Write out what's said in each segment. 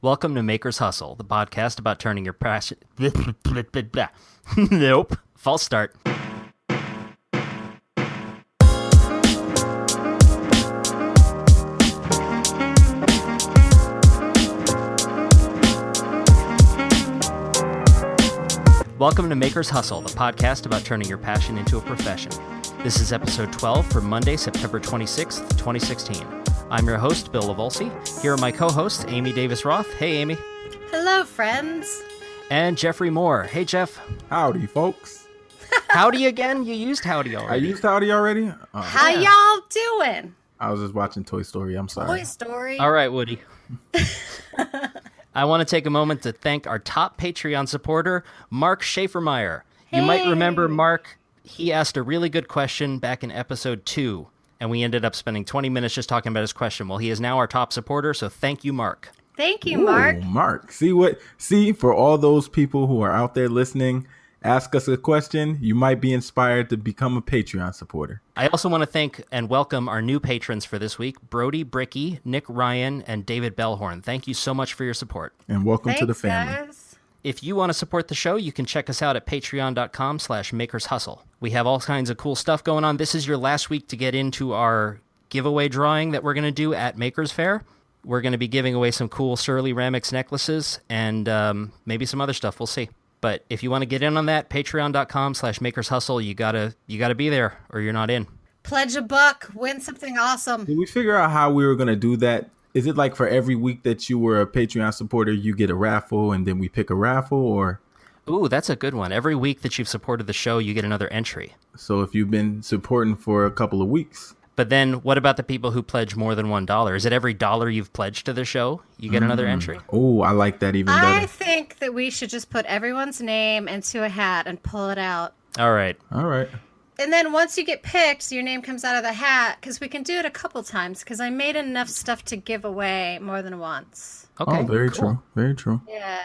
Welcome to Maker's Hustle, the podcast about turning your passion... Nope. False start. Welcome to Maker's Hustle, the podcast about turning your passion into a profession. This is episode 12 for Monday, September 26th, 2016. I'm your host, Bill Lavolsi. Here are my co-hosts, Amy Davis-Roth. Hey, Amy. Hello, friends. And Jeffrey Moore. Hey, Jeff. Howdy, folks. Howdy again? You used howdy already. I used howdy already? How y'all doing? I was just watching Toy Story. I'm sorry. Toy Story. All right, Woody. I want to take a moment to thank our top Patreon supporter, Mark Schaefermeyer. You might remember Mark. He asked a really good question back in episode 2, and we ended up spending 20 minutes just talking about his question. Well, he is now our top supporter, so thank you, Mark. Thank you, Mark. Ooh, Mark. See, for all those people who are out there listening, ask us a question. You might be inspired to become a Patreon supporter. I also want to thank and welcome our new patrons for this week, Brody Bricky, Nick Ryan, and David Bellhorn. Thank you so much for your support. And welcome to the family. Guys. If you want to support the show, you can check us out at patreon.com/makershustle. We have all kinds of cool stuff going on. This is your last week to get into our giveaway drawing that we're going to do at Maker's Fair. We're going to be giving away some cool surly-ramics necklaces and maybe some other stuff. We'll see. But if you want to get in on that, patreon.com/makershustle, you gotta be there or you're not in. Pledge a buck, win something awesome. Did we figure out how we were going to do that? Is it like for every week that you were a Patreon supporter, you get a raffle and then we pick a raffle, or? Ooh, that's a good one. Every week that you've supported the show, you get another entry. So if you've been supporting for a couple of weeks. But then what about the people who pledge more than $1? Is it every dollar you've pledged to the show, you get another entry? Oh, I like that even better. I think that we should just put everyone's name into a hat and pull it out. All right. And then once you get picked, your name comes out of the hat, because we can do it a couple times, because I made enough stuff to give away more than once. Okay. Oh, very cool. true. Very true. Yeah.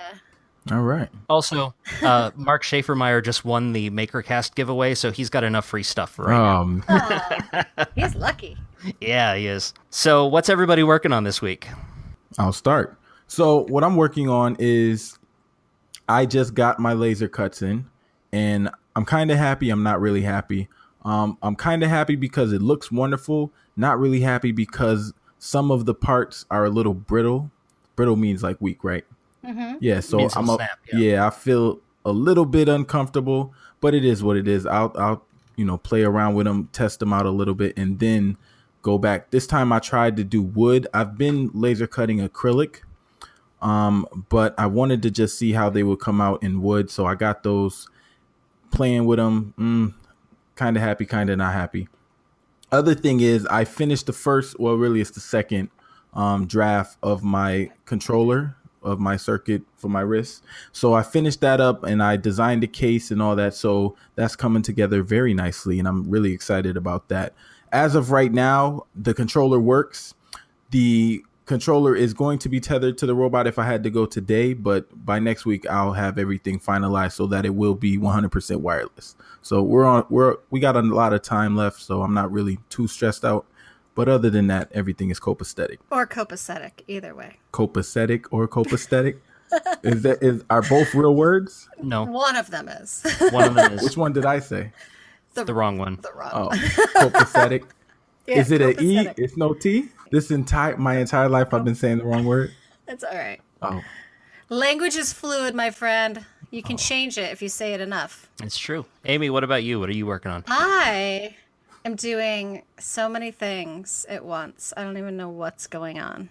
All right. Also, Mark Schaefermeyer just won the MakerCast giveaway, so he's got enough free stuff right now. Oh, he's lucky. Yeah, he is. So what's everybody working on this week? I'll start. So what I'm working on is I just got my laser cuts in, and I'm kind of happy. I'm not really happy. I'm kind of happy because it looks wonderful. Not really happy because some of the parts are a little brittle. Brittle means like weak, right? Mm-hmm. Yeah. So snap, I feel a little bit uncomfortable, but it is what it is. I'll play around with them, test them out a little bit, and then go back. This time I tried to do wood. I've been laser cutting acrylic, but I wanted to just see how they would come out in wood. So I got those, playing with them. Kind of happy, kind of not happy. Other thing is I finished the first, well, really it's the second draft of my controller, of my circuit for my wrist. So I finished that up and I designed the case and all that. So that's coming together very nicely, and I'm really excited about that. As of right now, the controller works. The controller is going to be tethered to the robot if I had to go today, but by next week I'll have everything finalized so that it will be 100% wireless. So we got a lot of time left, so I'm not really too stressed out. But other than that, everything is copacetic. Or copacetic, either way. Copacetic or copacetic? Are both real words? No. One of them is. One of them is. Which one did I say? The wrong one. The wrong Oh, one. copacetic. Yeah, Is it an E? copacetic. It's no T? My entire life I've been saying the wrong word. That's all right. Oh, Language is fluid, my friend. You can change it if you say it enough. It's true. Amy, what about you? What are you working on? I am doing so many things at once. I don't even know what's going on.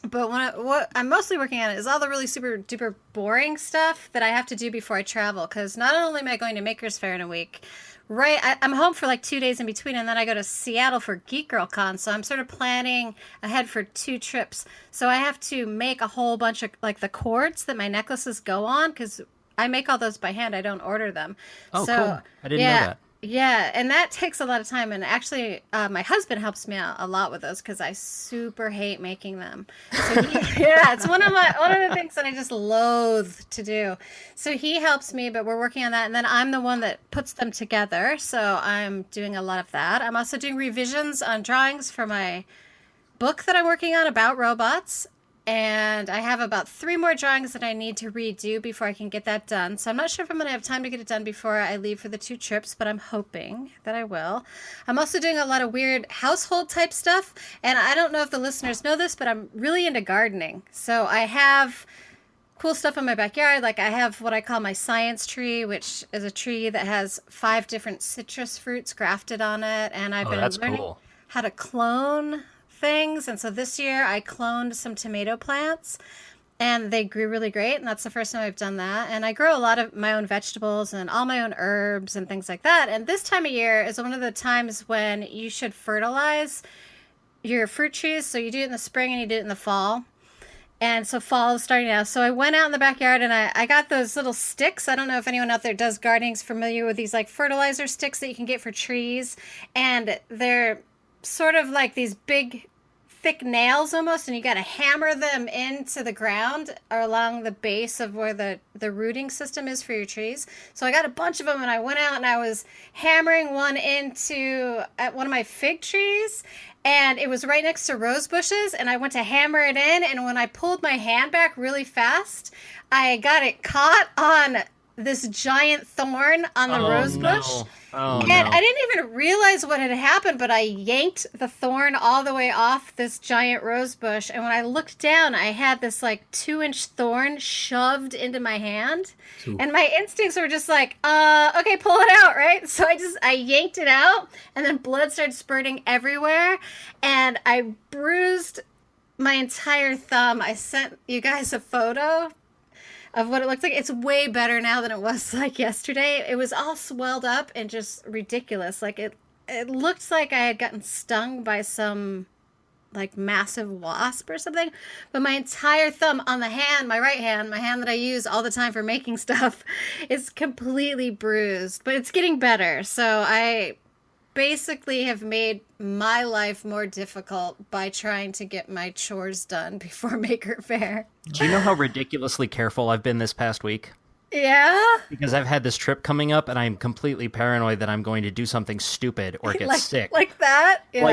But what I'm mostly working on is all the really super duper boring stuff that I have to do before I travel. Because not only am I going to Maker's Fair in a week, right? I'm home for like 2 days in between, and then I go to Seattle for Geek Girl Con. So I'm sort of planning ahead for 2 trips. So I have to make a whole bunch of like the cords that my necklaces go on, because I make all those by hand. I don't order them. Oh, so, cool. I didn't know that. Yeah, and that takes a lot of time. And actually, my husband helps me out a lot with those because I super hate making them. So it's one of the things that I just loathe to do. So he helps me, but we're working on that. And then I'm the one that puts them together. So I'm doing a lot of that. I'm also doing revisions on drawings for my book that I'm working on about robots. and I have about 3 more drawings that I need to redo before I can get that done. So I'm not sure if I'm going to have time to get it done before I leave for the 2 trips, but I'm hoping that I will. I'm also doing a lot of weird household type stuff, and I don't know if the listeners know this, but I'm really into gardening. So I have cool stuff in my backyard. Like I have what I call my science tree, which is a tree that has 5 different citrus fruits grafted on it, and I've been learning how to clone things. And so this year I cloned some tomato plants and they grew really great, and that's the first time I've done that. And I grow a lot of my own vegetables and all my own herbs and things like that. And this time of year is one of the times when you should fertilize your fruit trees. So you do it in the spring and you do it in the fall. And so fall is starting now. So I went out in the backyard and I got those little sticks. I don't know if anyone out there does gardening is familiar with these like fertilizer sticks that you can get for trees. And they're sort of like these big thick nails almost, and you got to hammer them into the ground or along the base of where the rooting system is for your trees. So I got a bunch of them, and I went out and I was hammering one into at one of my fig trees, and it was right next to rose bushes, and I went to hammer it in, and when I pulled my hand back really fast, I got it caught on this giant thorn on the rose bush. And I didn't even realize what had happened, but I yanked the thorn all the way off this giant rose bush. And when I looked down, I had this like 2-inch thorn shoved into my hand. And my instincts were just like, okay, pull it out, right? So I yanked it out, and then blood started spurting everywhere. And I bruised my entire thumb. I sent you guys a photo of what it looks like. It's way better now than it was like yesterday. It was all swelled up and just ridiculous. Like it looked like I had gotten stung by some like massive wasp or something. But my entire thumb on the hand, my right hand, my hand that I use all the time for making stuff, is completely bruised. But it's getting better. So I basically have made my life more difficult by trying to get my chores done before Maker Faire. Do you know how ridiculously careful I've been this past week? Yeah? Because I've had this trip coming up, and I'm completely paranoid that I'm going to do something stupid or get sick. Like that? Yeah.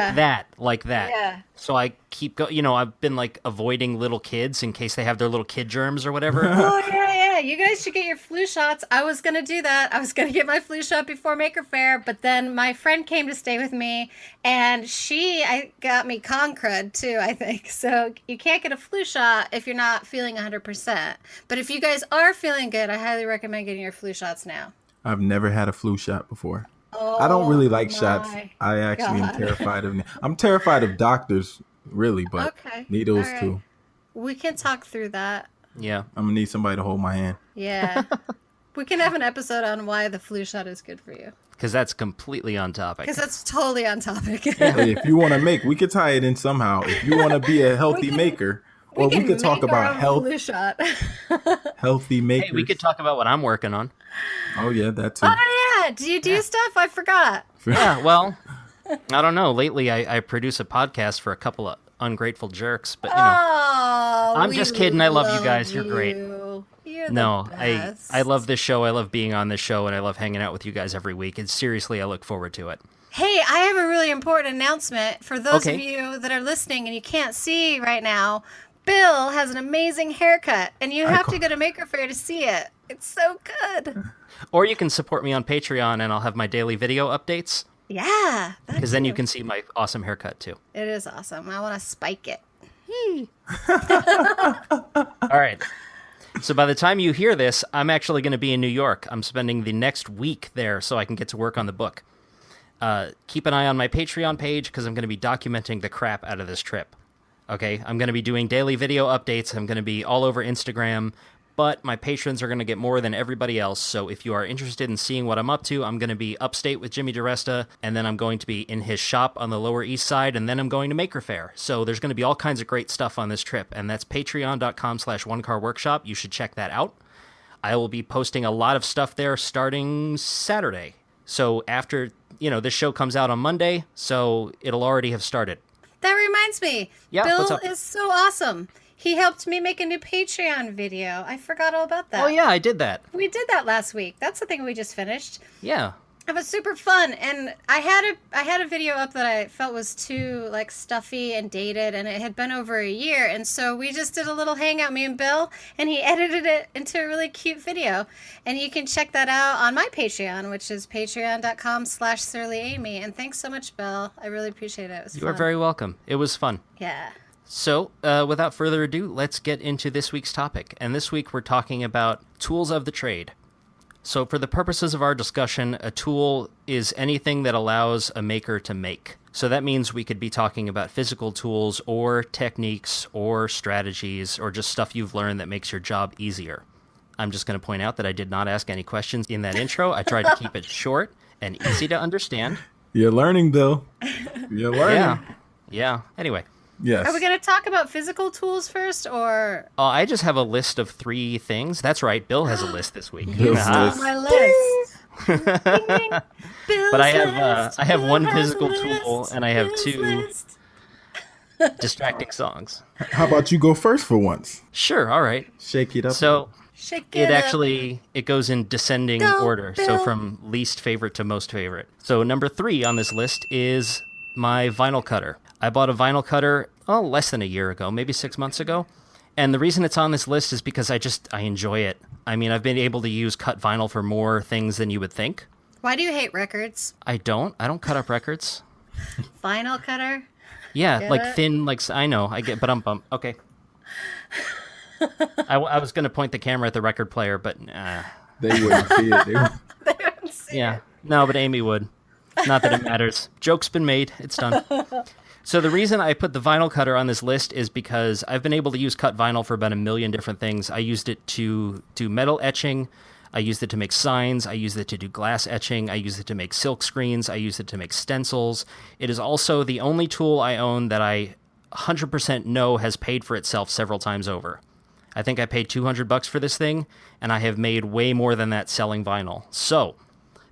Like that. Yeah. So I keep going, I've been like avoiding little kids in case they have their little kid germs or whatever. Oh, yeah. You guys should get your flu shots. I was going to do that. I was going to get my flu shot before Maker Faire, but then my friend came to stay with me, and I got me con crud too, I think. So you can't get a flu shot if you're not feeling 100%. But if you guys are feeling good, I highly recommend getting your flu shots now. I've never had a flu shot before. Oh, I don't really like shots. I actually God. am terrified of. I'm terrified of doctors, really, but needles All right. too. We can talk through that. Yeah. I'm gonna need somebody to hold my hand. Yeah. We can have an episode on why the flu shot is good for you. Because that's completely on topic. Because that's totally on topic. Hey, if you want to we could tie it in somehow. If you want to be a healthy maker, or we could talk about health. Flu shot. Healthy makers. Hey, we could talk about what I'm working on. Oh yeah, that too. Oh yeah, do you do stuff? I forgot. Yeah, well, I don't know. Lately, I produce a podcast for a couple of ungrateful jerks, but I'm just kidding. I love you guys. You're great. You're No, the best. I love this show. I love being on this show, and I love hanging out with you guys every week. And seriously, I look forward to it. Hey, I have a really important announcement for those of Okay. you that are listening and you can't see right now. Bill has an amazing haircut, and you have to go to Maker Faire to see it. It's so good. Or you can support me on Patreon, and I'll have my daily video updates. Yeah. Because then you can see my awesome haircut, too. It is awesome. I want to spike it. All right. So by the time you hear this, I'm actually going to be in New York. I'm spending the next week there so I can get to work on the book. Keep an eye on my Patreon page because I'm going to be documenting the crap out of this trip. Okay? I'm going to be doing daily video updates. I'm going to be all over Instagram. But my patrons are going to get more than everybody else, so if you are interested in seeing what I'm up to, I'm going to be upstate with Jimmy DiResta, and then I'm going to be in his shop on the Lower East Side, and then I'm going to Maker Faire. So there's going to be all kinds of great stuff on this trip, and that's patreon.com/onecarworkshop. You should check that out. I will be posting a lot of stuff there starting Saturday. So after, this show comes out on Monday, so it'll already have started. That reminds me. Yeah, Bill what's up? is so awesome. He helped me make a new Patreon video. I forgot all about that. Oh, yeah, I did that. We did that last week. That's the thing we just finished. Yeah. It was super fun, and I had a video up that I felt was too like stuffy and dated, and it had been over a year, and so we just did a little hangout, me and Bill, and he edited it into a really cute video, and you can check that out on my Patreon, which is patreon.com/surly-amy. And thanks so much, Bill. I really appreciate it. It was You fun. are very welcome. It was fun. Yeah. So, without further ado, let's get into this week's topic. And this week we're talking about tools of the trade. So for the purposes of our discussion, a tool is anything that allows a maker to make. So that means we could be talking about physical tools or techniques or strategies or just stuff you've learned that makes your job easier. I'm just going to point out that I did not ask any questions in that intro. I tried to keep it short and easy to understand. You're learning, Bill. You're learning. Yeah. Anyway. Yes. Are we going to talk about physical tools first, or? I just have a list of 3 things. That's right. Bill has a list this week. Bill's Ah. list. My list. Ding, ding. Bill's But I list. have one Bill has physical a tool list. and I have Bill's 2 list. distracting songs. How about you go first for once? Sure. All right. Shake it up. So Shake it up. actually goes in descending Go, order. So Bill. from least favorite to most favorite. So number 3 on this list is my vinyl cutter. I bought a vinyl cutter less than a year ago, maybe 6 months ago. And the reason it's on this list is because I enjoy it. I mean, I've been able to use cut vinyl for more things than you would think. Why do you hate records? I don't cut up records. Vinyl cutter? Yeah, Get like it? thin, like I know, I get, but bump. Okay. I was going to point the camera at the record player, but They wouldn't see it. yeah, no, but Amy would. Not that it matters. Joke's been made. It's done. So the reason I put the vinyl cutter on this list is because I've been able to use cut vinyl for about 1 million different things. I used it to do metal etching. I used it to make signs. I used it to do glass etching. I used it to make silk screens. I used it to make stencils. It is also the only tool I own that I 100% know has paid for itself several times over. I think I paid $200 for this thing, and I have made way more than that selling vinyl. So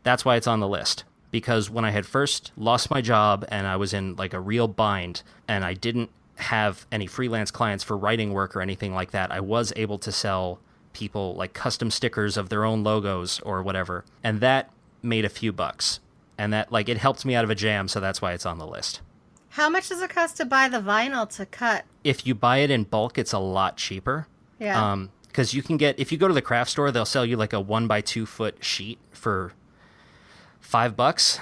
that's why it's on the list. Because when I had first lost my job and I was in like a real bind and I didn't have any freelance clients for writing work or anything like that, I was able to sell people like custom stickers of their own logos or whatever. And that made a few bucks. And that it helped me out of a jam, so that's why it's on the list. How much does it cost to buy the vinyl to cut? If you buy it in bulk, it's a lot cheaper. Yeah. Because you can get, if you go to the craft store, they'll sell you like a 1x2 foot sheet for $5,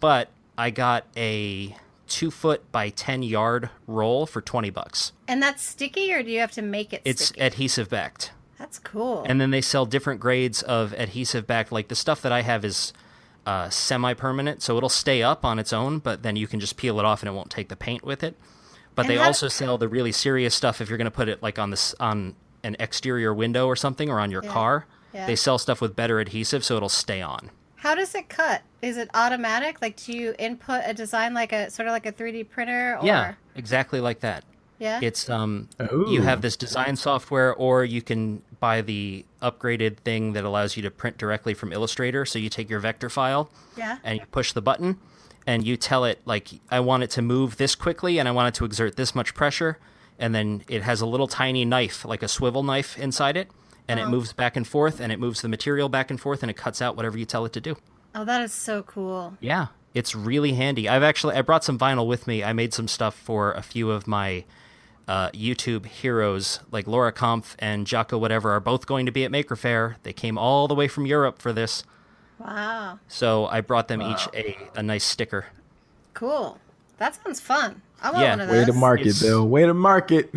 but I got a 2 foot by 10 yard roll for $20. And that's sticky, or do you have to make it It's sticky? adhesive backed. That's cool. And then they sell different grades of adhesive backed. Like the stuff that I have is semi-permanent, so it'll stay up on its own, but then you can just peel it off and it won't take the paint with it. But And they how- also sell the really serious stuff if you're going to put it like on an exterior window or something, or on your car. Yeah. They sell stuff with better adhesive, so it'll stay on. How does it cut? Is it automatic? Like, do you input a design like a sort of like a 3D printer? Or... Yeah, exactly like that. Yeah. It's Ooh. you have this design software, or you can buy the upgraded thing that allows you to print directly from Illustrator. So you take your vector file Yeah. and you push the button and you tell it, like, I want it to move this quickly and I want it to exert this much pressure. And then it has a little tiny knife, like a swivel knife inside it, and it moves back and forth, and it moves the material back and forth, and it cuts out whatever you tell it to do. Oh, that is so cool. Yeah, it's really handy. I brought some vinyl with me. I made some stuff for a few of my YouTube heroes, like Laura Kampf and Jocko whatever, are both going to be at Maker Faire. They came all the way from Europe for this. Wow. So I brought them each a nice sticker. Cool. That sounds fun. I want Yeah. one of Way those. to market, It's- Bill. Way to market.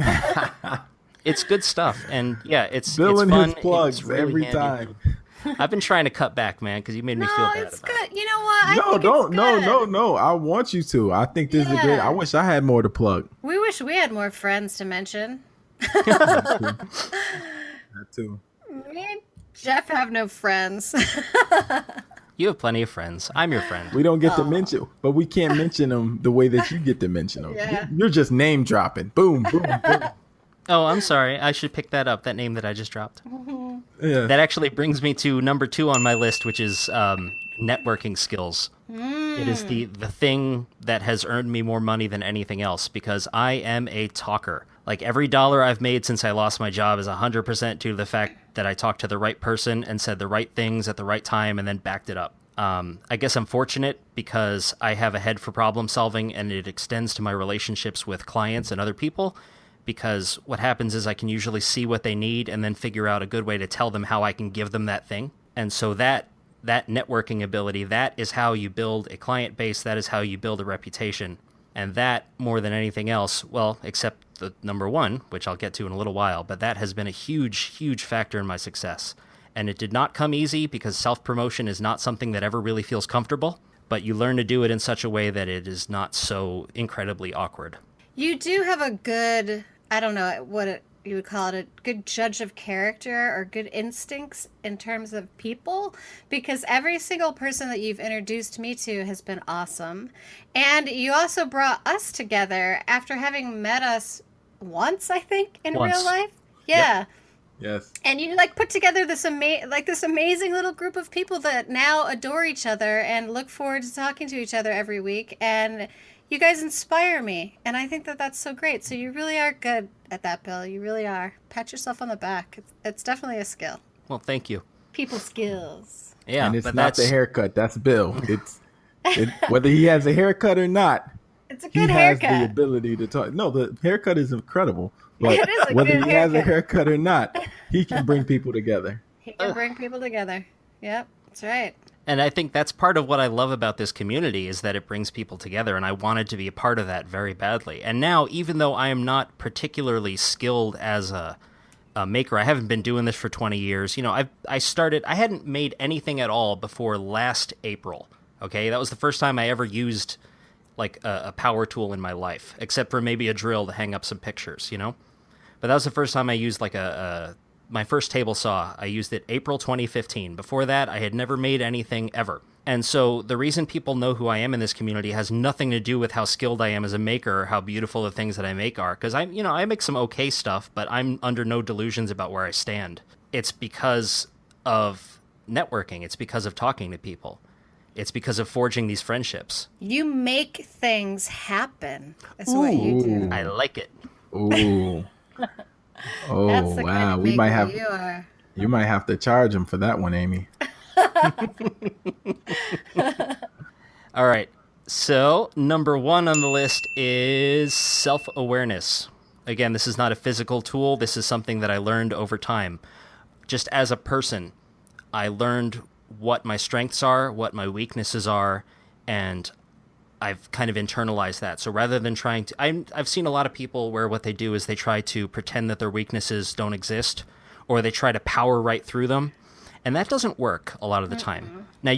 It's good stuff, and yeah, it's Bill it's and fun. his plugs It's really every handy. time. I've been trying to cut back, man, because you made me feel No, bad it's about it. good. You know what? I No, think don't. it's No, good. no, no. I want you to. I think this is a great. Yeah. I wish I had more to plug. We wish we had more friends to mention. That too. Me and Jeff have no friends. You have plenty of friends. I'm your friend. We don't get to mention, but we can't mention them the way that you get to mention them. Yeah. You're just name dropping. Boom, boom, boom. Oh, I'm sorry. I should pick that up, that name that I just dropped. Yeah. That actually brings me to number 2 on my list, which is networking skills. It is the thing that has earned me more money than anything else, because I am a talker. Like, every dollar I've made since I lost my job is 100% due to the fact that I talked to the right person and said the right things at the right time and then backed it up. I guess I'm fortunate because I have a head for problem solving, and it extends to my relationships with clients and other people, because what happens is I can usually see what they need and then figure out a good way to tell them how I can give them that thing. And so that networking ability, that is how you build a client base, that is how you build a reputation. And that, more than anything else, well, except the number one, which I'll get to in a little while, but that has been a huge, huge factor in my success. And it did not come easy, because self-promotion is not something that ever really feels comfortable, but you learn to do it in such a way that it is not so incredibly awkward. You do have a good, I don't know you would call it, a good judge of character or good instincts in terms of people, because every single person that you've introduced me to has been awesome. And you also brought us together after having met us once, I think, in real life. Yeah. Yep. Yes. And you put together this amazing little group of people that now adore each other and look forward to talking to each other every week. And you guys inspire me, and I think that that's so great. So you really are good at that, Bill. You really are. Pat yourself on the back. It's definitely a skill. Well, thank you. People skills. Yeah, and it's but not the haircut. That's Bill. Whether he has a haircut or not. It's a good haircut. He has the ability to talk. No, the haircut is incredible. But it is a whether good he has a haircut or not, he can bring people together. He can bring people together. Yep, that's right. And I think that's part of what I love about this community, is that it brings people together, and I wanted to be a part of that very badly. And now, even though I am not particularly skilled as a maker, I haven't been doing this for 20 years. I hadn't made anything at all before last April. Okay, that was the first time I ever used like a power tool in my life, except for maybe a drill to hang up some pictures, But that was the first time I used like my first table saw. I used it April 2015. Before that, I had never made anything ever. And so the reason people know who I am in this community has nothing to do with how skilled I am as a maker or how beautiful the things that I make are. Because I make some okay stuff, but I'm under no delusions about where I stand. It's because of networking. It's because of talking to people. It's because of forging these friendships. You make things happen. That's what you do. I like it. Ooh. Oh, That's the wow. kind of You might have to charge him for that one, Amy. All right. So, number one on the list is self-awareness. Again, this is not a physical tool. This is something that I learned over time. Just as a person, I learned what my strengths are, what my weaknesses are, and I've kind of internalized that. So rather than trying to... I've seen a lot of people where what they do is they try to pretend that their weaknesses don't exist, or they try to power right through them, and that doesn't work a lot of the time. Now,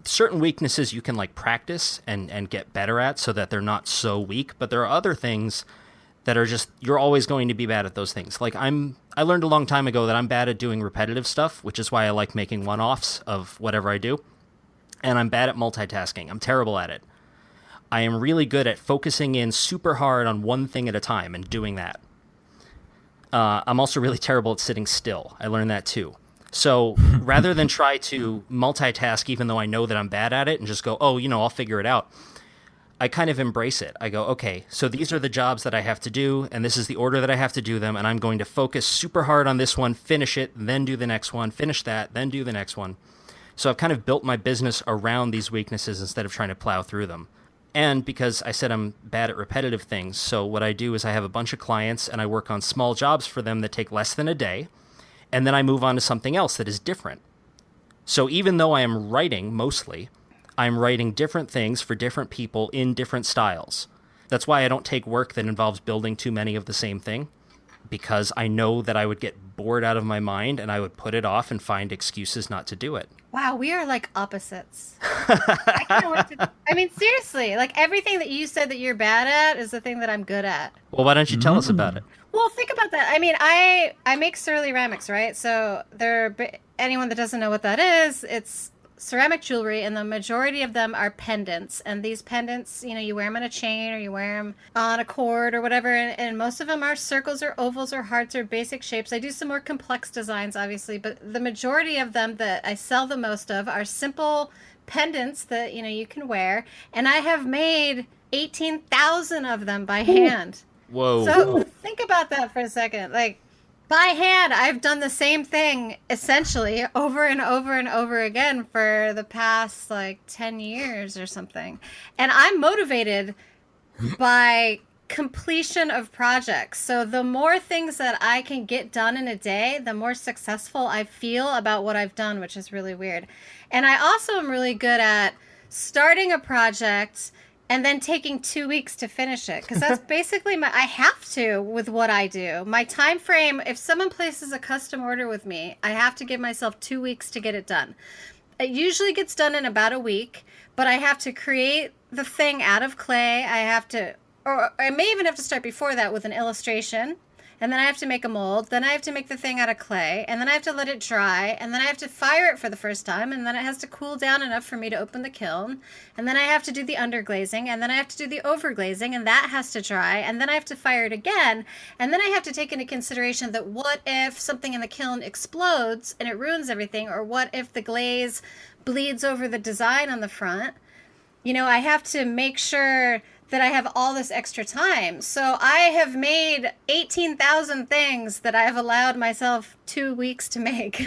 certain weaknesses you can like practice and get better at so that they're not so weak, but there are other things that are just... You're always going to be bad at those things. Like I learned a long time ago that I'm bad at doing repetitive stuff, which is why I like making one-offs of whatever I do. And I'm bad at multitasking. I'm terrible at it. I am really good at focusing in super hard on one thing at a time and doing that. I'm also really terrible at sitting still. I learned that too. So rather than try to multitask, even though I know that I'm bad at it, and just go, I'll figure it out, I kind of embrace it. I go, okay, so these are the jobs that I have to do, and this is the order that I have to do them, and I'm going to focus super hard on this one, finish it, then do the next one, finish that, then do the next one. So I've kind of built my business around these weaknesses instead of trying to plow through them. And because I said I'm bad at repetitive things, so what I do is I have a bunch of clients, and I work on small jobs for them that take less than a day, and then I move on to something else that is different. So even though I am writing mostly, I'm writing different things for different people in different styles. That's why I don't take work that involves building too many of the same thing, because I know that I would get bored out of my mind and I would put it off and find excuses not to do it. Wow, we are like opposites. I can't wait to... I mean, seriously, like everything that you said that you're bad at is the thing that I'm good at. Well, why don't you tell us about it? Well, think about that. I mean, I make surly-ramics, right? So anyone that doesn't know what that is, it's ceramic jewelry, and the majority of them are pendants. And these pendants, you wear them on a chain or you wear them on a cord or whatever. And most of them are circles or ovals or hearts or basic shapes. I do some more complex designs, obviously, but the majority of them that I sell the most of are simple pendants that, you can wear. And I have made 18,000 of them by hand. Whoa. So think about that for a second. Like, by hand. I've done the same thing essentially over and over and over again for the past like 10 years or something. And I'm motivated by completion of projects. So the more things that I can get done in a day, the more successful I feel about what I've done, which is really weird. And I also am really good at starting a project and then taking 2 weeks to finish it, because that's basically I have to with what I do. My time frame, if someone places a custom order with me, I have to give myself 2 weeks to get it done. It usually gets done in about a week, but I have to create the thing out of clay. I have to, or I may even have to start before that with an illustration. And then I have to make a mold. Then I have to make the thing out of clay. And then I have to let it dry. And then I have to fire it for the first time. And then it has to cool down enough for me to open the kiln. And then I have to do the underglazing. And then I have to do the overglazing. And that has to dry. And then I have to fire it again. And then I have to take into consideration that what if something in the kiln explodes and it ruins everything? Or what if the glaze bleeds over the design on the front? You know, I have to make sure that I have all this extra time. So I have made 18,000 things that I've allowed myself 2 weeks to make.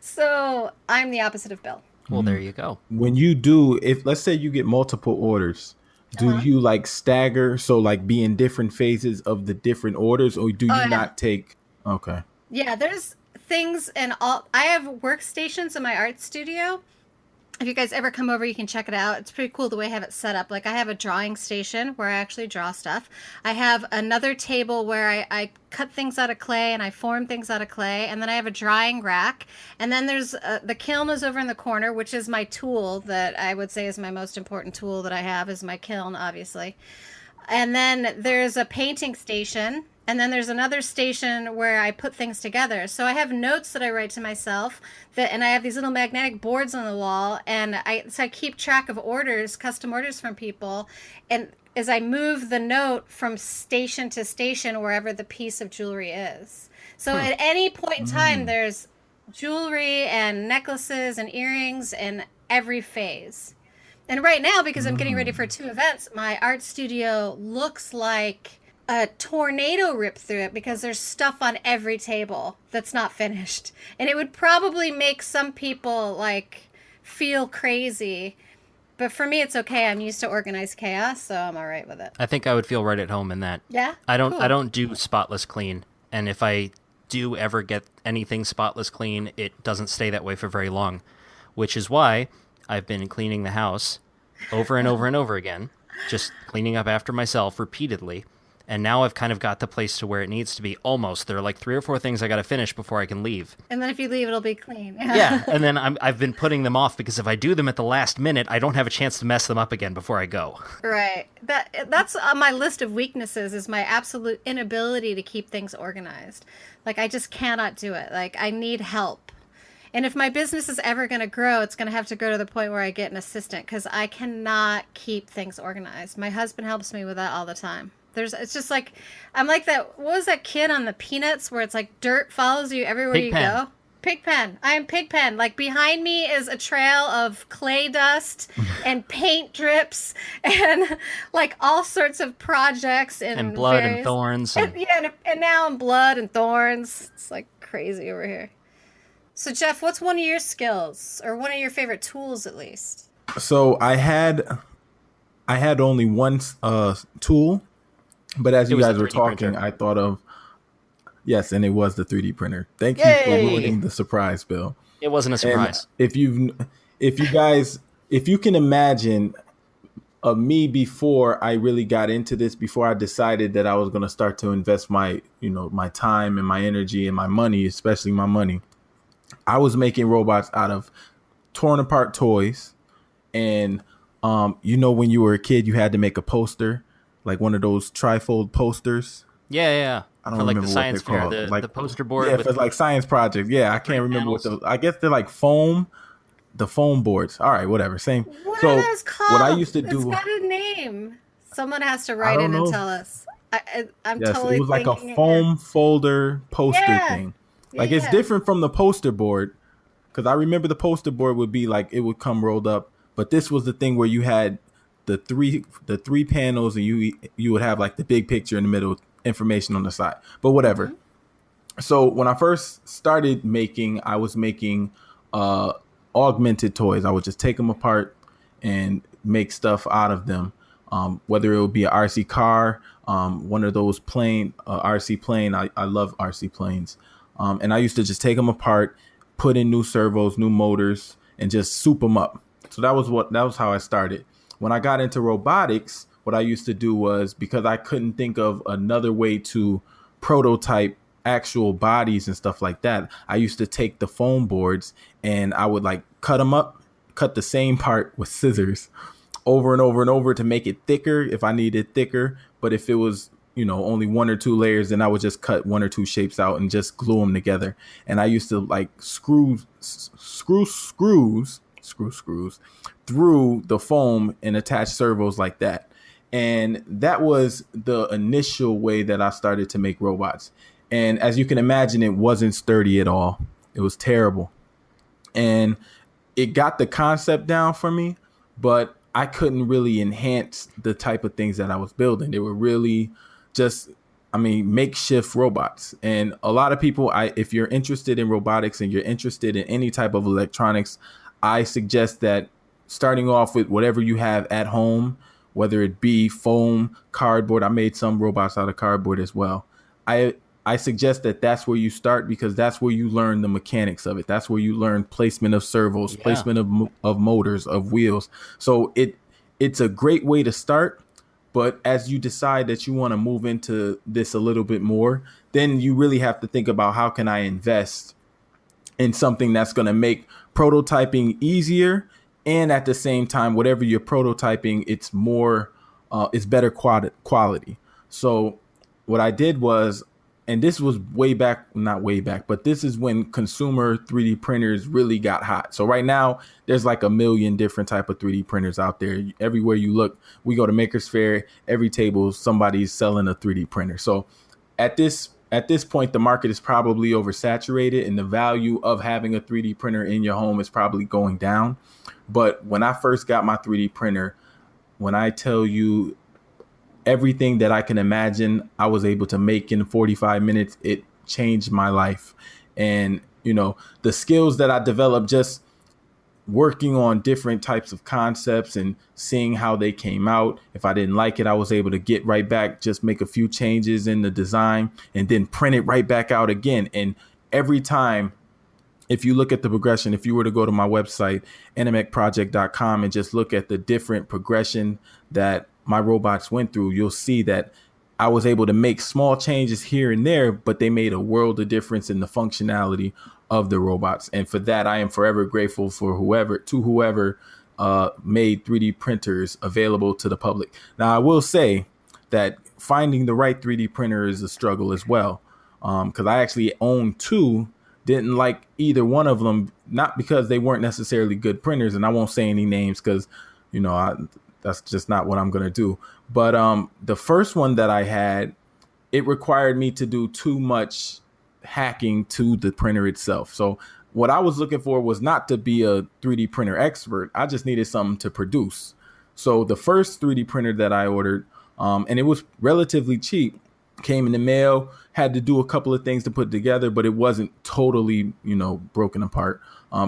So I'm the opposite of Bill. Well, there you go. When you do, if let's say you get multiple orders, do you like stagger? So like be in different phases of the different orders, or do you not take? Okay. Yeah, there's things and all. I have workstations in my art studio. If you guys ever come over, you can check it out. It's pretty cool the way I have it set up. Like I have a drawing station where I actually draw stuff. I have another table where I cut things out of clay and I form things out of clay. And then I have a drying rack. And then there's the kiln is over in the corner, which is my tool that I would say is my most important tool that I have is my kiln, obviously. And then there's a painting station. And then there's another station where I put things together. So I have notes that I write to myself, and I have these little magnetic boards on the wall, and I keep track of orders, custom orders from people, and as I move the note from station to station wherever the piece of jewelry is. So at any point in time, there's jewelry and necklaces and earrings in every phase. And right now, because I'm getting ready for 2 events, my art studio looks like a tornado ripped through it because there's stuff on every table that's not finished. And it would probably make some people like feel crazy. But for me, it's okay. I'm used to organized chaos, so I'm all right with it. I think I would feel right at home in that. Yeah? I don't Cool. I don't do spotless clean. And if I do ever get anything spotless clean, it doesn't stay that way for very long, which is why I've been cleaning the house over and over and over again, just cleaning up after myself repeatedly. And now I've kind of got the place to where it needs to be almost. There are like 3 or 4 things I got to finish before I can leave. And then if you leave, it'll be clean. Yeah, and then I've been putting them off because if I do them at the last minute, I don't have a chance to mess them up again before I go. Right. That's on my list of weaknesses is my absolute inability to keep things organized. Like, I just cannot do it. Like, I need help. And if my business is ever going to grow, it's going to have to go to the point where I get an assistant because I cannot keep things organized. My husband helps me with that all the time. It's just like, I'm like that, what was that kid on the Peanuts where it's like dirt follows you everywhere you go? Pigpen. I am Pigpen. Like behind me is a trail of clay dust and paint drips and like all sorts of projects and blood and thorns. And now I'm blood and thorns. It's like crazy over here. So Jeff, what's one of your skills or one of your favorite tools at least? So I had only one tool. But as you guys were talking, printer. I thought of, yes, and it was the 3D printer. Thank you for ruining the surprise, Bill. It wasn't a surprise. And if you can imagine me before I really got into this, before I decided that I was going to start to invest my time and my energy and my money, especially my money, I was making robots out of torn apart toys. And, when you were a kid, you had to make a poster. Like one of those trifold posters. Yeah. I don't remember the science what they're fair, called. the poster board. Yeah, for like science projects. Yeah, I can't remember what those. I guess they're like foam. The foam boards. All right, whatever. Same. What are those called? What I used to do. It's got a name. Someone has to write in and tell us. I'm totally. It was like a foam folder poster thing. Like it's different from the poster board, because I remember the poster board would be like it would come rolled up, but this was the thing where you had the three panels, and you would have like the big picture in the middle, information on the side. But whatever. So when I first started making, I was making uh, augmented toys. I would just take them apart and make stuff out of them. Whether it would be an RC car, one of those plane, RC plane. I love RC planes. And I used to just take them apart, put in new servos, new motors, and just soup them up. So that was how I started. When I got into robotics, what I used to do was, because I couldn't think of another way to prototype actual bodies and stuff like that, I used to take the foam boards and I would like cut them up, cut the same part with scissors over and over and over to make it thicker if I needed thicker. But if it was, only one or two layers, then I would just cut one or two shapes out and just glue them together. And I used to like screw screws through the foam and attach servos like that. And that was the initial way that I started to make robots. And as you can imagine, it wasn't sturdy at all. It was terrible. And it got the concept down for me, but I couldn't really enhance the type of things that I was building. They were really just, makeshift robots. And a lot of people, if you're interested in robotics and you're interested in any type of electronics, I suggest that starting off with whatever you have at home, whether it be foam, cardboard. I made some robots out of cardboard as well. I suggest that that's where you start, because that's where you learn the mechanics of it. That's where you learn placement of servos, placement of motors, of wheels. So it's a great way to start. But as you decide that you want to move into this a little bit more, then you really have to think about, how can I invest in something that's going to make prototyping easier, and at the same time, whatever you're prototyping, it's better quality. So what I did was, and this was not way back, but this is when consumer 3D printers really got hot. So right now there's like a million different type of 3D printers out there. Everywhere you look, we go to Makers Fair, every table, somebody's selling a 3D printer. So at this point, the market is probably oversaturated, and the value of having a 3D printer in your home is probably going down. But when I first got my 3D printer, when I tell you everything that I can imagine I was able to make in 45 minutes, it changed my life. And, the skills that I developed just working on different types of concepts and seeing how they came out. If I didn't like it, I was able to get right back, just make a few changes in the design and then print it right back out again. And every time, if you look at the progression, if you were to go to my website, animecproject.com, and just look at the different progression that my robots went through, you'll see that I was able to make small changes here and there, but they made a world of difference in the functionality of the robots. And for that, I am forever grateful for whoever made 3D printers available to the public. Now, I will say that finding the right 3D printer is a struggle as well, because I actually own two. Didn't like either one of them, not because they weren't necessarily good printers, and I won't say any names because, that's just not what I'm going to do. But the first one that I had, it required me to do too much hacking to the printer itself. So what I was looking for was not to be a 3D printer expert. I just needed something to produce. So the first 3D printer that I ordered, and it was relatively cheap, came in the mail, had to do a couple of things to put it together, but it wasn't totally, broken apart.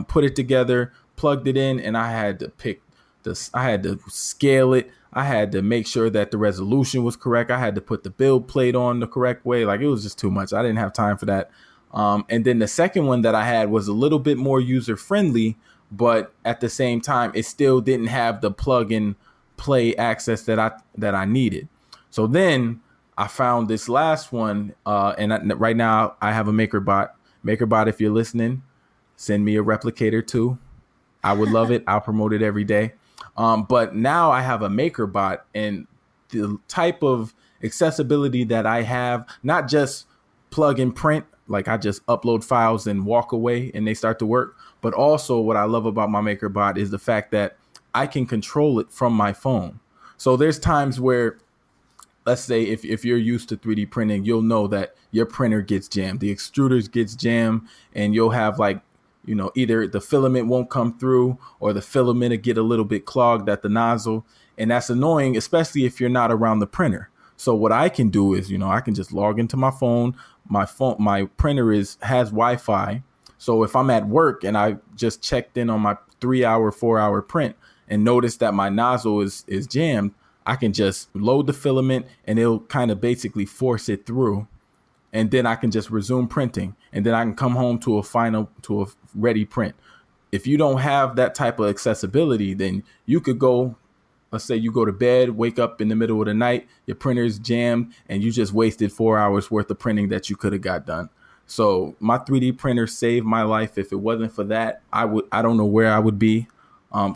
Put it together, plugged it in, and I had to scale it. I had to make sure that the resolution was correct. I had to put the build plate on the correct way. Like, it was just too much. I didn't have time for that. And then the second one that I had was a little bit more user friendly, but at the same time, it still didn't have the plug and play access that I needed. So then I found this last one, and right now I have a MakerBot. MakerBot, if you're listening, send me a replicator too. I would love it. I'll promote it every day. But now I have a MakerBot, and the type of accessibility that I have, not just plug and print, like I just upload files and walk away and they start to work. But also what I love about my MakerBot is the fact that I can control it from my phone. So there's times where, let's say if you're used to 3D printing, you'll know that your printer gets jammed, the extruders gets jammed, and you'll have like, either the filament won't come through or the filament will get a little bit clogged at the nozzle. And that's annoying, especially if you're not around the printer. So what I can do is, I can just log into my phone. My printer has Wi-Fi. So if I'm at work and I just checked in on my 3-hour, 4-hour print and notice that my nozzle is jammed, I can just load the filament and it'll kind of basically force it through. And then I can just resume printing, and then I can come home to a ready print. If you don't have that type of accessibility, then you could go, let's say you go to bed, wake up in the middle of the night, your printer's jammed, and you just wasted 4 hours worth of printing that you could have got done. So my 3D printer saved my life. If it wasn't for that, I don't know where I would be.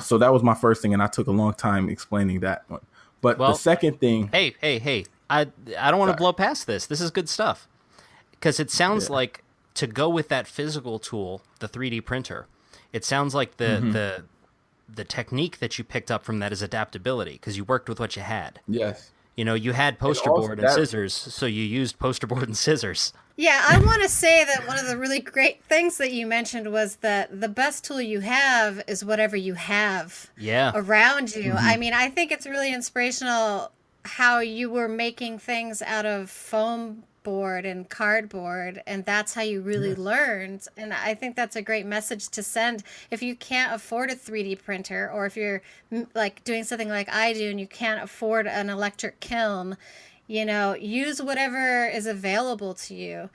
So that was my first thing, and I took a long time explaining that one. But the second thing, hey, I don't want to blow past this. This is good stuff. Because it sounds like, to go with that physical tool, the 3D printer, it sounds like the technique that you picked up from that is adaptability, because you worked with what you had. Yes. You had poster board and scissors, so you used poster board and scissors. Yeah, I want to say that one of the really great things that you mentioned was that the best tool you have is whatever you have around you. I mean, I think it's really inspirational how you were making things out of foam board and cardboard, and that's how you really learned. And I think that's a great message to send if you can't afford a 3D printer, or if you're like doing something like I do and you can't afford an electric kiln. Use whatever is available to you.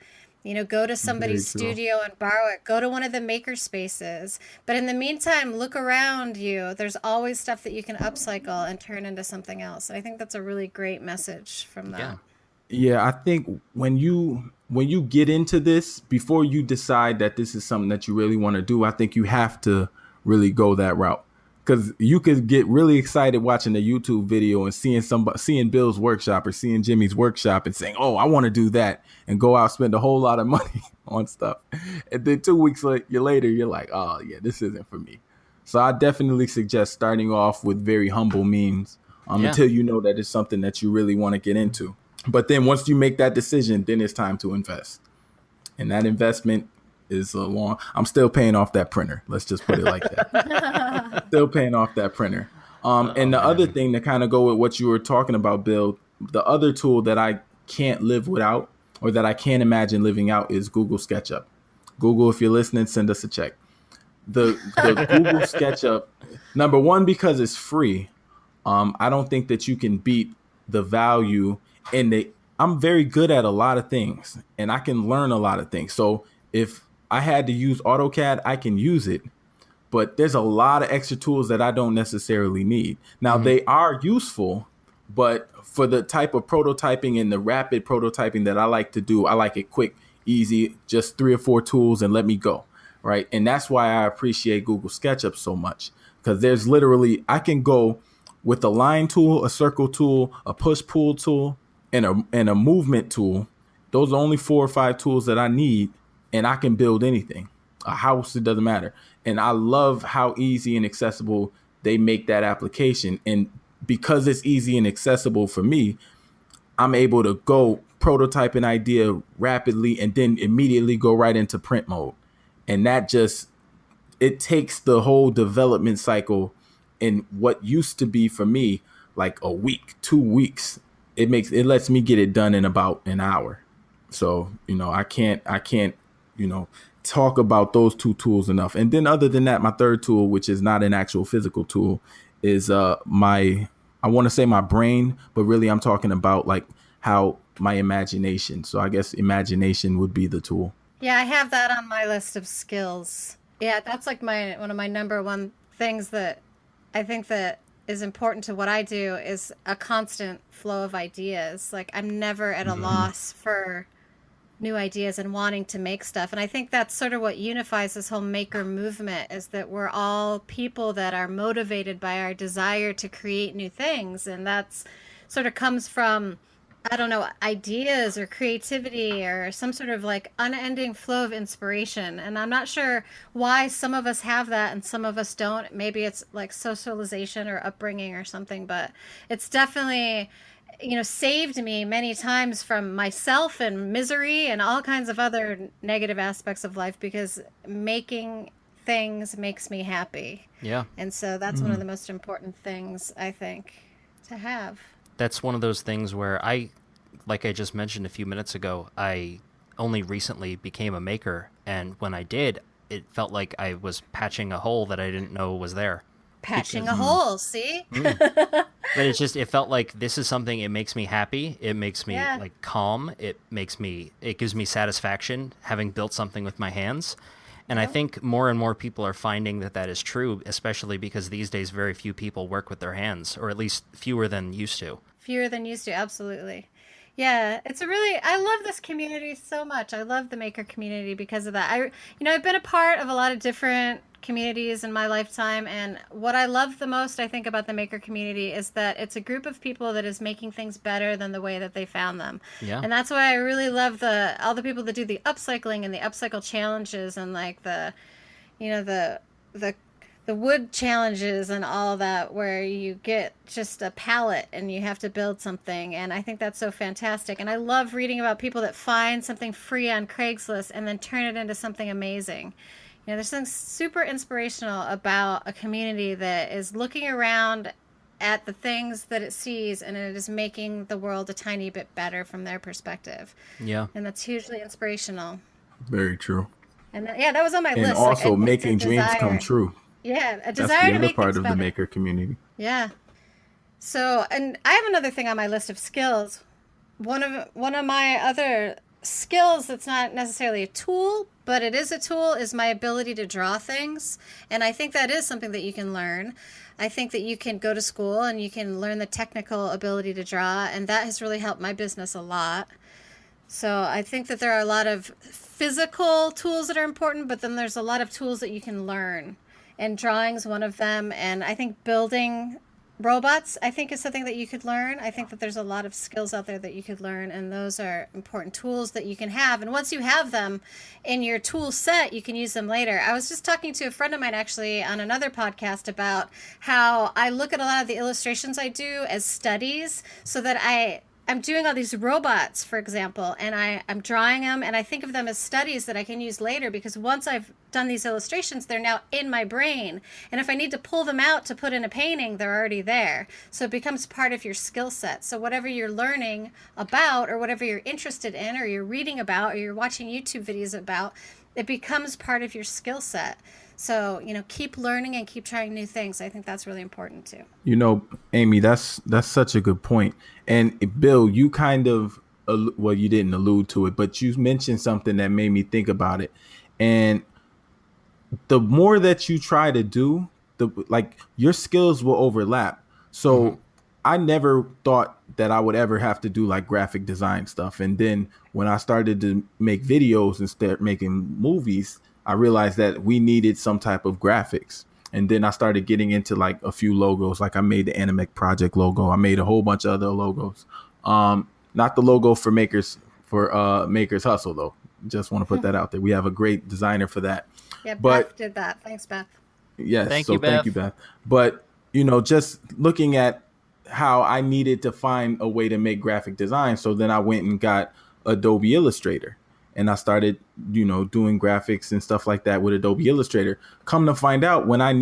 Go to somebody's studio and borrow it. Go to one of the maker spaces. But in the meantime, look around you. There's always stuff that you can upcycle and turn into something else. And I think that's a really great message from that. Yeah, I think when you get into this, before you decide that this is something that you really want to do, I think you have to really go that route. Because you could get really excited watching a YouTube video and seeing Bill's workshop or seeing Jimmy's workshop and saying, "Oh, I want to do that," and go out spend a whole lot of money on stuff. And then 2 weeks later, you're like, "Oh, yeah, this isn't for me." So I definitely suggest starting off with very humble means until you know that it's something that you really want to get into. But then once you make that decision, then it's time to invest. And that investment is I'm still paying off that printer. Let's just put it like that. Still paying off that printer. And the other thing to kind of go with what you were talking about, Bill, the other tool that I can't live without, or that I can't imagine living out, is Google SketchUp. Google, if you're listening, send us a check. The Google SketchUp, number one, because it's free. I don't think that you can beat the value. And I'm very good at a lot of things, and I can learn a lot of things. So if I had to use AutoCAD, I can use it. But there's a lot of extra tools that I don't necessarily need. Now, they are useful, but for the type of prototyping and the rapid prototyping that I like to do, I like it quick, easy, just 3 or 4 tools and let me go, right? And that's why I appreciate Google SketchUp so much, because there's literally, I can go with a line tool, a circle tool, a push-pull tool, and a movement tool. Those are only 4 or 5 tools that I need, and I can build anything. A house, it doesn't matter. And I love how easy and accessible they make that application. And because it's easy and accessible for me, I'm able to go prototype an idea rapidly and then immediately go right into print mode. And that it takes the whole development cycle in what used to be for me like a week, 2 weeks. It lets me get it done in about an hour. So, I can't, talk about those 2 tools enough. And then other than that, my third tool, which is not an actual physical tool, is I want to say my brain, but really I'm talking about like how my imagination. So I guess imagination would be the tool. Yeah, I have that on my list of skills. Yeah, that's like one of my number one things that I think that is important to what I do is a constant flow of ideas. Like I'm never at a loss for new ideas and wanting to make stuff. And I think that's sort of what unifies this whole maker movement, is that we're all people that are motivated by our desire to create new things. And that's sort of comes from, I don't know, ideas or creativity or some sort of like unending flow of inspiration. And I'm not sure why some of us have that and some of us don't. Maybe it's like socialization or upbringing or something, but it's definitely, saved me many times from myself and misery and all kinds of other negative aspects of life, because making things makes me happy. Yeah. And so that's one of the most important things, I think, to have. That's one of those things where I like I just mentioned a few minutes ago, I only recently became a maker, and when I did, it felt like I was patching a hole that I didn't know was there. Patching Because, a hole, see? but it's just, it felt like this is something, it makes me happy. It makes me Yeah. like calm. It gives me satisfaction having built something with my hands. And I think more and more people are finding that that is true, especially because these days very few people work with their hands, or at least fewer than used to. Fewer than used to, absolutely. Yeah, it's a really I love this community so much. I love the maker community because of that. I've been a part of a lot of different communities in my lifetime, and what I love the most I think about the maker community is that it's a group of people that is making things better than the way that they found them. Yeah. And that's why I really love the all the people that do the upcycling and the upcycle challenges and like the the wood challenges and all that where you get just a palette and you have to build something, and I think that's so fantastic. And I love reading about people that find something free on Craigslist and then turn it into something amazing. There's something super inspirational about a community that is looking around at the things that it sees and it is making the world a tiny bit better from their perspective. Yeah. And that's hugely inspirational. Very true. And that was on my And list. also It's a making dreams desire. come true. Yeah, a That's desire the to other make part things of the better. maker community. Yeah. So, and I have another thing on my list of skills. One of my other skills that's not necessarily a tool, but it is a tool, is my ability to draw things. And I think that is something that you can learn. I think that you can go to school and you can learn the technical ability to draw, and that has really helped my business a lot. So I think that there are a lot of physical tools that are important, but then there's a lot of tools that you can learn. And drawing's one of them. And I think building robots, I think, is something that you could learn. I think that there's a lot of skills out there that you could learn, and those are important tools that you can have. And once you have them in your tool set, you can use them later. I was just talking to a friend of mine actually on another podcast about how I look at a lot of the illustrations I do as studies, so that I'm doing all these robots, for example, and I'm drawing them, and I think of them as studies that I can use later, because once I've done these illustrations, they're now in my brain. And if I need to pull them out to put in a painting, they're already there. So it becomes part of your skill set. So whatever you're learning about, or whatever you're interested in, or you're reading about, or you're watching YouTube videos about, it becomes part of your skill set. So, keep learning and keep trying new things. I think that's really important too. Amy, that's such a good point. And Bill, you kind of, well, you didn't allude to it, but you mentioned something that made me think about it. And the more that you try to do, your skills will overlap. So I never thought that I would ever have to do like graphic design stuff. And then when I started to make videos and start making movies, I realized that we needed some type of graphics. And then I started getting into like a few logos. Like I made the Animec Project logo. I made a whole bunch of other logos. Not the logo for Makers Hustle though. Just want to put that out there. We have a great designer for that. Yeah, But Beth did that. Thanks, Beth. yes, Thank so you, thank you, Beth. But just looking at how I needed to find a way to make graphic design, so then I went and got Adobe Illustrator. And I started, doing graphics and stuff like that with Adobe Illustrator. Come to find out, when I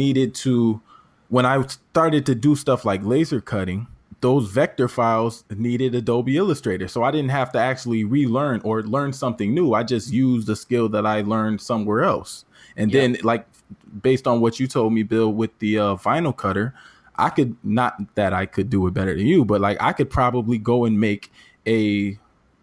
started to do stuff like laser cutting, those vector files needed Adobe Illustrator. So I didn't have to actually relearn or learn something new. I just used the skill that I learned somewhere else. And then, like, based on what you told me, Bill, with the vinyl cutter, not that I could do it better than you, but like I could probably go and make a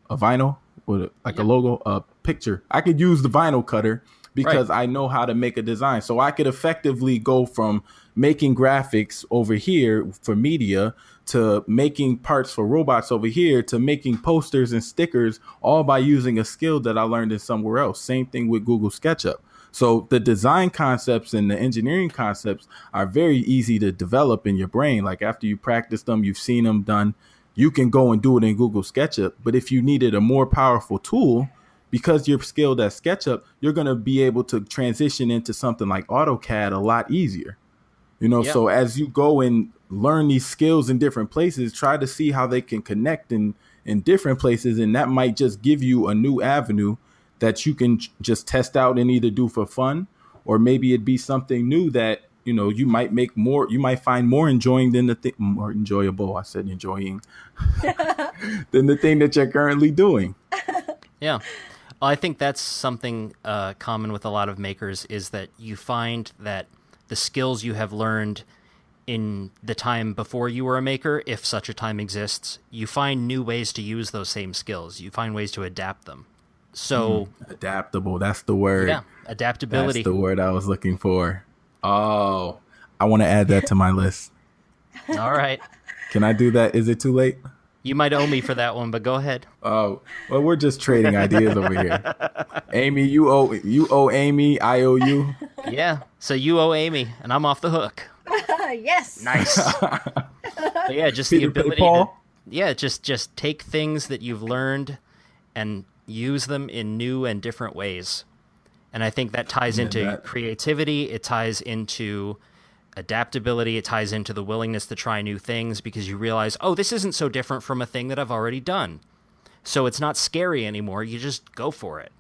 vinyl with a logo, a picture. I could use the vinyl cutter because I know how to make a design. So I could effectively go from making graphics over here for media to making parts for robots over here to making posters and stickers, all by using a skill that I learned in somewhere else. Same thing with Google SketchUp. So the design concepts and the engineering concepts are very easy to develop in your brain. Like after you practice them, you've seen them done, you can go and do it in Google SketchUp. But if you needed a more powerful tool, because you're skilled at SketchUp, you're going to be able to transition into something like AutoCAD a lot easier. So as you go and learn these skills in different places, try to see how they can connect in different places. And that might just give you a new avenue that you can just test out and either do for fun, or maybe it'd be something new that you might make more, you might find more enjoying than the thing, more enjoyable. I said enjoying than the thing that you're currently doing. Yeah. Well, I think that's something common with a lot of makers is that you find that the skills you have learned in the time before you were a maker, if such a time exists, you find new ways to use those same skills. You find ways to adapt them. So adaptable, that's the word. Yeah, adaptability. That's the word I was looking for. Oh, I want to add that to my list. All right. Can I do that? Is it too late? You might owe me for that one, but go ahead. Oh, well, we're just trading ideas over here. Amy, you owe Amy, I owe you. Yeah, so you owe Amy, and I'm off the hook. Yes. Nice. But yeah, just Peter, the ability Paul? just take things that you've learned and use them in new and different ways. And I think that ties into creativity, it ties into adaptability, it ties into the willingness to try new things because you realize, oh, this isn't so different from a thing that I've already done. So it's not scary anymore, you just go for it.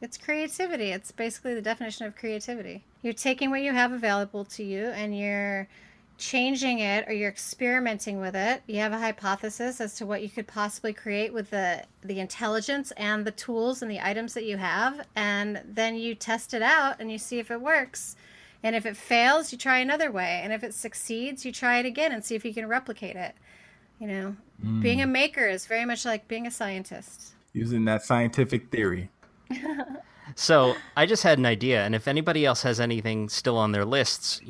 It's creativity. It's basically the definition of creativity. You're taking what you have available to you and you're changing it or you're experimenting with it. You have a hypothesis as to what you could possibly create with the intelligence and the tools and the items that you have. And then you test it out and you see if it works. And if it fails, you try another way. And if it succeeds, you try it again and see if you can replicate it. You know, being a maker is very much like being a scientist. Using that scientific theory. So I just had an idea, and if anybody else has anything still on their lists,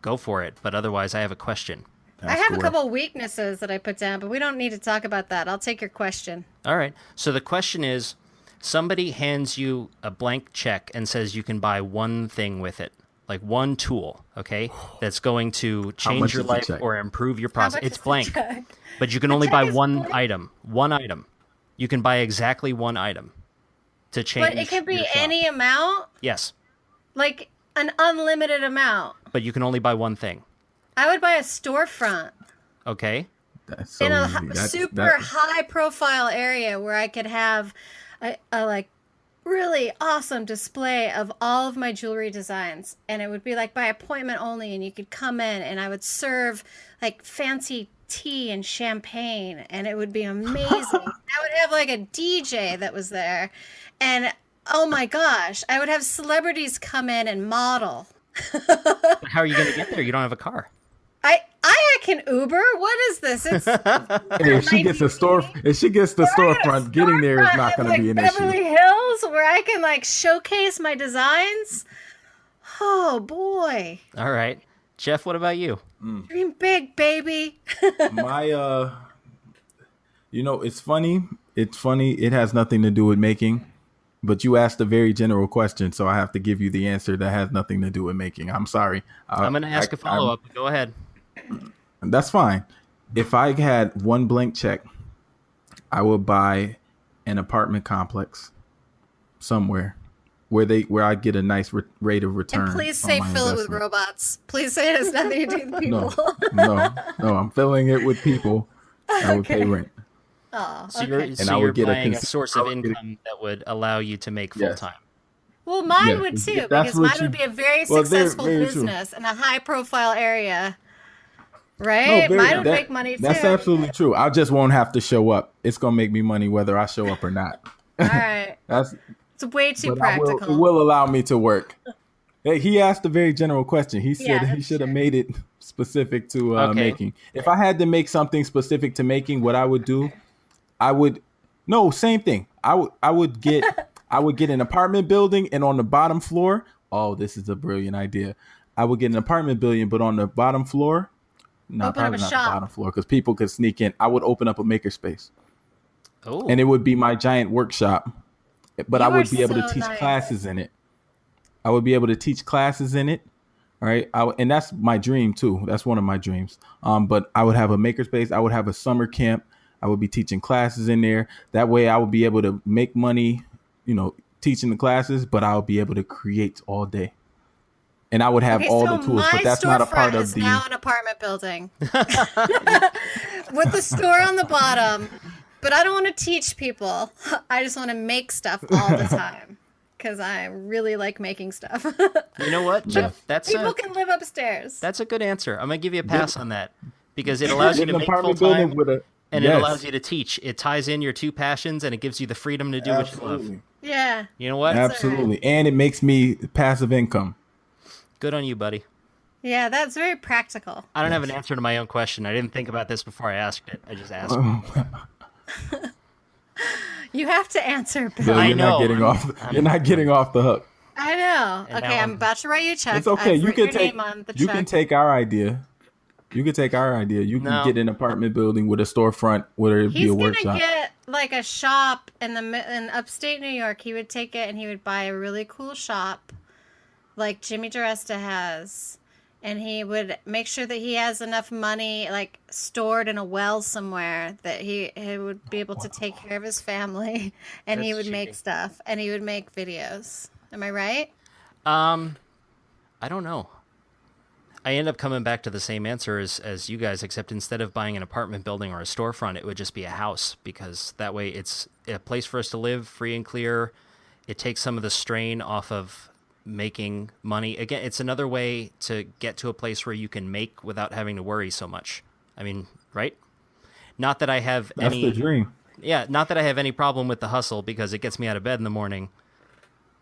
go for it. But otherwise, I have a question. I have a couple weaknesses that I put down, but we don't need to talk about that. I'll take your question. All right. So the question is, somebody hands you a blank check and says you can buy one thing with it, like one tool, okay, that's going to change your life or improve your process. It's blank, but you can only buy one item. One item. You can buy exactly one item to change. But it can be any amount? Yes. Like an unlimited amount. But you can only buy one thing. I would buy a storefront. Okay. That's so in a easy. super high profile area where I could have a like really awesome display of all of my jewelry designs. And it would be like by appointment only, and you could come in and I would serve like fancy tea and champagne, and it would be amazing. I would have like a DJ that was there, and oh my gosh, I would have celebrities come in and model. How are you going to get there? You don't have a car. I can Uber. What is this? It's if she gets the storefront, getting there is not going to be an Beverly issue. Hills, where I can like showcase my designs. Oh boy! All right, Jeff. What about you? Dream big, baby. My it's funny. It's funny. It has nothing to do with making, but you asked a very general question, so I have to give you the answer that has nothing to do with making. I'm sorry. I'm going to ask a follow-up. Go ahead. That's fine. If I had one blank check, I would buy an apartment complex somewhere where I get a nice rate of return. And please say fill it with robots. Please say it has nothing to do with people. No, I'm filling it with people. I would pay rent. Oh, so okay. you're buying a source of income that would allow you to make full time. Well, mine would too, because mine would be a very successful business in a high-profile area. Right? No, mine would make money too. That's absolutely true. I just won't have to show up. It's going to make me money whether I show up or not. All right. It's way too practical. It will allow me to work. Hey, he asked a very general question. He said he should have made it specific to making. If I had to make something specific to making, what I would do, same thing. I would get an apartment building, and on the bottom floor, this is a brilliant idea. I would get an apartment building, but on the bottom floor, probably not the bottom floor because people could sneak in. I would open up a makerspace. Oh. And it would be my giant workshop, but I would be able to teach classes in it. I would be able to teach classes in it. All right. And that's my dream too. That's one of my dreams. But I would have a makerspace. I would have a summer camp. I would be teaching classes in there. That way I would be able to make money, teaching the classes, but I would be able to create all day. And I would have all the tools, but that's not a part of the. Now an apartment building with the store on the bottom. But I don't want to teach people. I just want to make stuff all the time. because I really like making stuff. You know what, Jeff? People can live upstairs. That's a good answer. I'm gonna give you a pass on that because it allows you Get to an make full apartment time, building with a and it yes, allows you to teach. It ties in your two passions, and it gives you the freedom to do what you love. absolutely, Yeah. You know what? absolutely, and it makes me passive income. Good on you, buddy. Yeah, that's very practical. I don't have an answer to my own question. I didn't think about this before I asked it. I just asked. You have to answer, Bill. Bill, I you're know. not getting off. You're not getting off the hook. I know. And Okay, now I'm about to write you a check. It's okay. I've You written can your take. name on the You check. can take our idea. You can take our idea. You can No. get an apartment building with a storefront where it'd be He's a gonna workshop. get like a shop in upstate New York. He would take it and he would buy a really cool shop, like Jimmy DiResta has, and he would make sure that he has enough money like stored in a well somewhere that he would be able to take care of his family, and he That's would make cheating. stuff and he would make videos. Am I right? I don't know. I end up coming back to the same answer as you guys, except instead of buying an apartment building or a storefront, it would just be a house, because that way it's a place for us to live free and clear. It takes some of the strain off of making money. Again, it's another way to get to a place where you can make without having to worry so much. I mean, right? Not that I have That's any the dream. Yeah, not that I have any problem with the hustle because it gets me out of bed in the morning,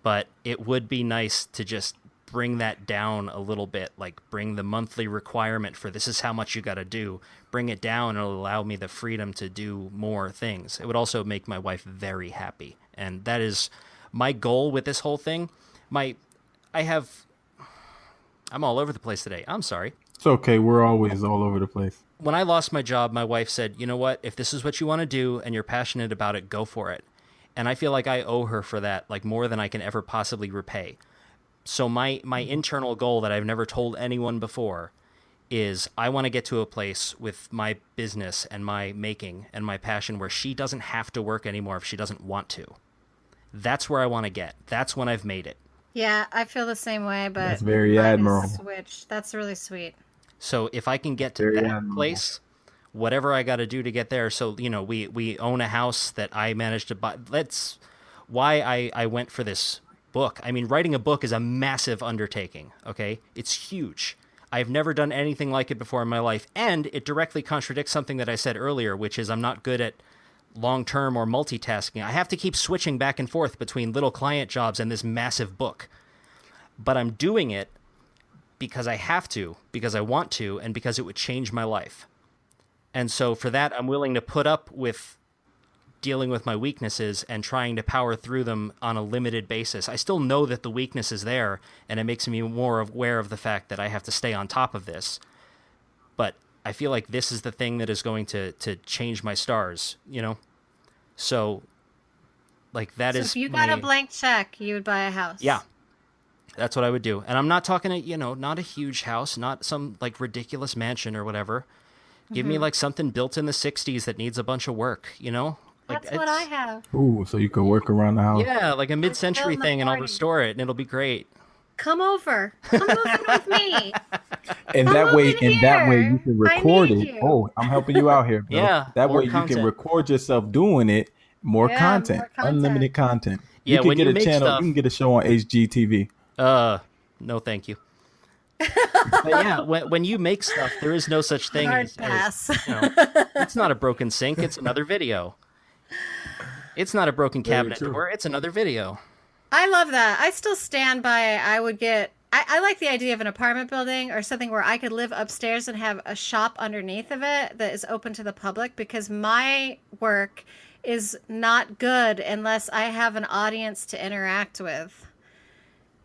but it would be nice to just bring that down a little bit, like bring the monthly requirement for this is how much you got to do, bring it down, and it'll allow me the freedom to do more things. It would also make my wife very happy, and that is my goal with this whole thing. I'm all over the place today. I'm sorry. It's okay. We're always all over the place. When I lost my job, my wife said, you know what, if this is what you want to do and you're passionate about it, go for it. And I feel like I owe her for that, like more than I can ever possibly repay. So my internal goal that I've never told anyone before is I want to get to a place with my business and my making and my passion where she doesn't have to work anymore if she doesn't want to. That's where I want to get. That's when I've made it. Yeah, I feel the same way, but That's very mine is admirable. switched. That's really sweet. So if I can get to Very that admirable. place, whatever I got to do to get there. So, we own a house that I managed to buy. That's why I went for this book. I mean, writing a book is a massive undertaking, okay? It's huge. I've never done anything like it before in my life, and it directly contradicts something that I said earlier, which is I'm not good at long-term or multitasking. I have to keep switching back and forth between little client jobs and this massive book. But I'm doing it because I have to, because I want to, and because it would change my life. And so for that, I'm willing to put up with dealing with my weaknesses and trying to power through them on a limited basis. I still know that the weakness is there, and it makes me more aware of the fact that I have to stay on top of this. But I feel like this is the thing that is going to change my stars, So, like, that So is if you got a blank check, you would buy a house. Yeah. That's what I would do. And I'm not talking, not a huge house, not some, like, ridiculous mansion or whatever. Give me, like, something built in the 60s that needs a bunch of work, Like, That's what I have. Ooh, so you can work around the house. Yeah, like a mid-century in the thing, and I'll morning. restore it, and it'll be great. Come over. Come move in with me. And Come that way, over and that way here. you can I record need it. you. Oh, I'm helping you out here, Bill. Yeah, That more way you content. can record yourself doing it. More Yeah, content, more content. unlimited content. Yeah, You can when get you a make channel. stuff- You can get a show on HGTV. No, thank you. But yeah, when you make stuff, there is no such thing Hard as pass. it's not a broken sink, it's another video. It's not a broken cabinet true. door, it's another video. I love that. I still stand by I like the idea of an apartment building or something where I could live upstairs and have a shop underneath of it that is open to the public, because my work is not good unless I have an audience to interact with.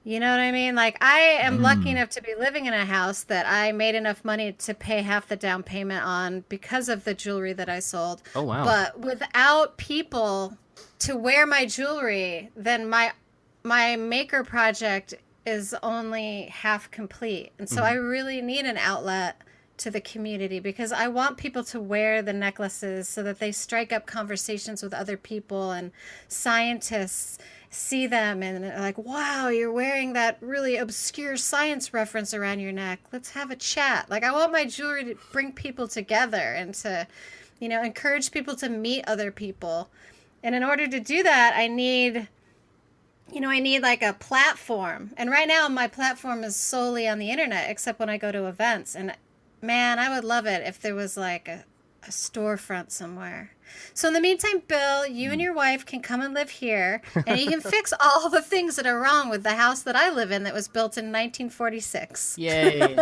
You know what I mean? Like, I am lucky enough to be living in a house that I made enough money to pay half the down payment on because of the jewelry that I sold. Oh, wow. But without people to wear my jewelry, then my maker project is only half complete. And so I really need an outlet to the community, because I want people to wear the necklaces so that they strike up conversations with other people, and scientists see them and they're like, wow, you're wearing that really obscure science reference around your neck. Let's have a chat. Like, I want my jewelry to bring people together and to, encourage people to meet other people. And in order to do that, I need I need like a platform. And right now, my platform is solely on the internet, except when I go to events. And man, I would love it if there was like a storefront somewhere. So in the meantime, Bill, you and your wife can come and live here, and you can fix all the things that are wrong with the house that I live in that was built in 1946. Yay.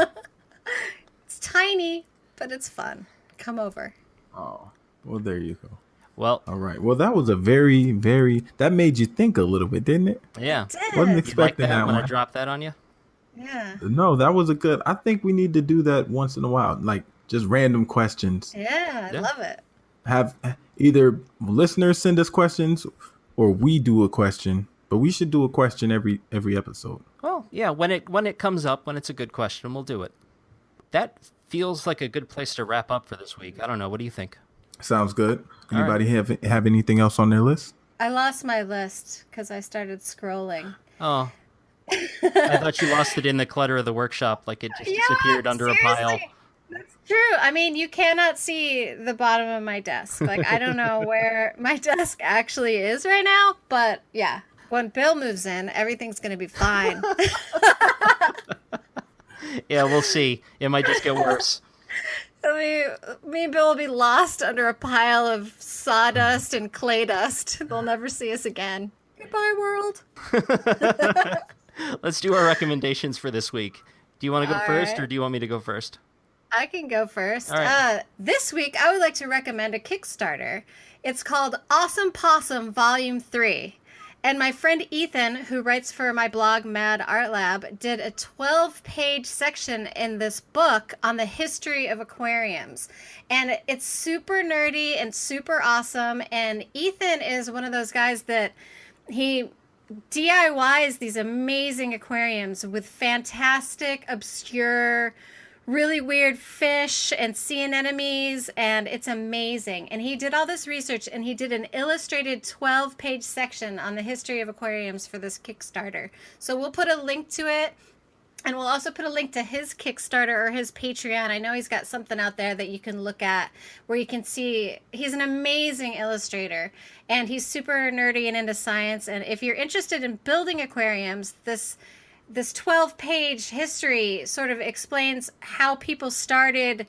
It's tiny, but it's fun. Come over. Oh, well, there you go. Well, All right. Well, that was a that made you think a little bit, didn't it? yeah. Did. Wasn't You like expecting that that when I one. dropped that on you? Yeah. No, that was a good. I think we need to do that once in a while, like just random questions. Yeah, I Yeah. love it. Have either listeners send us questions, or we do a question. But we should do a question every episode. Well, yeah, when it comes up, when it's a good question, we'll do it. That feels like a good place to wrap up for this week. I don't know. What do you think? Sounds good. All right. Anybody have anything else on their list? I lost my list because I started scrolling. Oh, I thought you lost it in the clutter of the workshop, like it just disappeared under a pile. seriously. That's true. I mean, you cannot see the bottom of my desk. Like, I don't know where my desk actually is right now, but yeah. When Bill moves in, everything's going to be fine. Yeah, we'll see. It might just get worse. Me and Bill will be lost under a pile of sawdust and clay dust. They'll never see us again. Goodbye, world. Let's do our recommendations for this week. Do you want to go All first, right. or do you want me to go first? I can go first. All right. This week, I would like to recommend a Kickstarter. It's called Awesome Possum Volume 3. And my friend Ethan, who writes for my blog Mad Art Lab, did a 12-page section in this book on the history of aquariums. And it's super nerdy and super awesome. And Ethan is one of those guys that he DIYs these amazing aquariums with fantastic, obscure, really weird fish and sea anemones, and it's amazing. And he did all this research, and he did an illustrated 12-page section on the history of aquariums for this Kickstarter. So we'll put a link to it, and we'll also put a link to his Kickstarter or his Patreon. I know he's got something out there that you can look at where you can see he's an amazing illustrator, and he's super nerdy and into science. And if you're interested in building aquariums, this 12-page history sort of explains how people started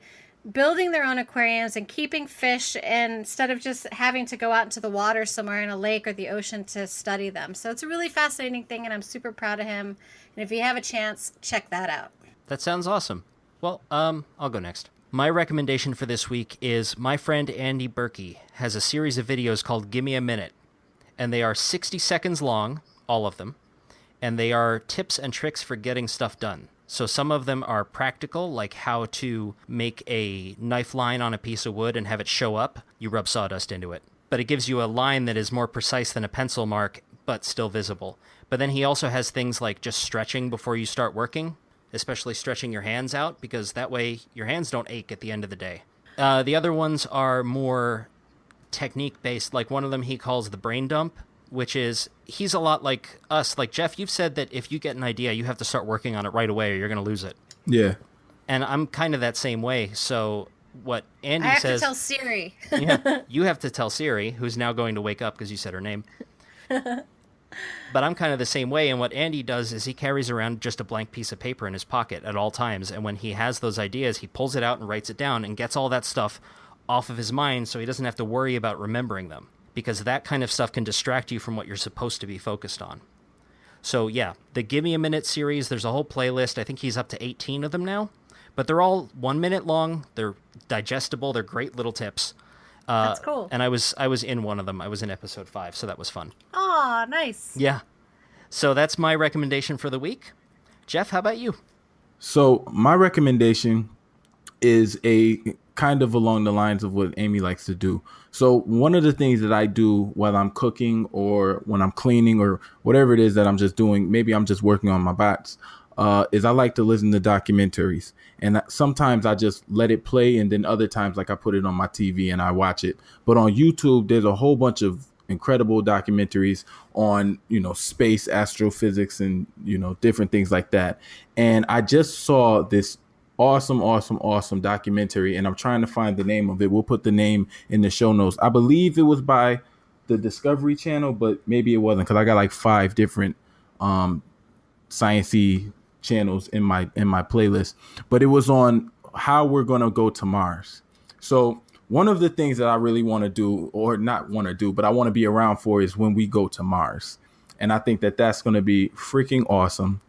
building their own aquariums and keeping fish instead of just having to go out into the water somewhere in a lake or the ocean to study them. So it's a really fascinating thing, and I'm super proud of him. And if you have a chance, check that out. That sounds awesome. Well, I'll go next. My recommendation for this week is my friend Andy Berkey has a series of videos called Gimme a Minute, and they are 60 seconds long, all of them, and they are tips and tricks for getting stuff done. So some of them are practical, like how to make a knife line on a piece of wood and have it show up. You rub sawdust into it. But it gives you a line that is more precise than a pencil mark, but still visible. But then he also has things like just stretching before you start working, especially stretching your hands out, because that way your hands don't ache at the end of the day. The other ones are more technique-based. Like one of them he calls the brain dump, which is, he's a lot like us. Like, Jeff, you've said that if you get an idea, you have to start working on it right away or you're going to lose it. Yeah. And I'm kind of that same way. So what Andy I have says... to tell Siri. Yeah, you have to tell Siri, who's now going to wake up because you said her name. But I'm kind of the same way, and what Andy does is he carries around just a blank piece of paper in his pocket at all times, and when he has those ideas, he pulls it out and writes it down and gets all that stuff off of his mind so he doesn't have to worry about remembering them, because that kind of stuff can distract you from what you're supposed to be focused on. So yeah, the Gimme a Minute series, there's a whole playlist. I think he's up to 18 of them now, but they're all 1 minute long. They're digestible. They're great little tips. That's cool. And I was in one of them. I was in episode 5, so that was fun. Aw, nice. Yeah. So that's my recommendation for the week. Jeff, how about you? So my recommendation is a kind of along the lines of what Amy likes to do. So one of the things that I do while I'm cooking or when I'm cleaning or whatever it is that I'm just doing, maybe I'm just working on my bots, is I like to listen to documentaries. And sometimes I just let it play, and then other times, like, I put it on my TV and I watch it. But on YouTube, there's a whole bunch of incredible documentaries on, space, astrophysics, and, different things like that. And I just saw this awesome documentary, and I'm trying to find the name of it. We'll put the name in the show notes. I believe it was by the Discovery Channel, but maybe it wasn't because I got like 5 different sciencey channels in my playlist. But it was on how we're gonna go to Mars. So one of the things that I really want to do, or not want to do, but I want to be around for, is when we go to Mars. And I think that that's going to be freaking awesome.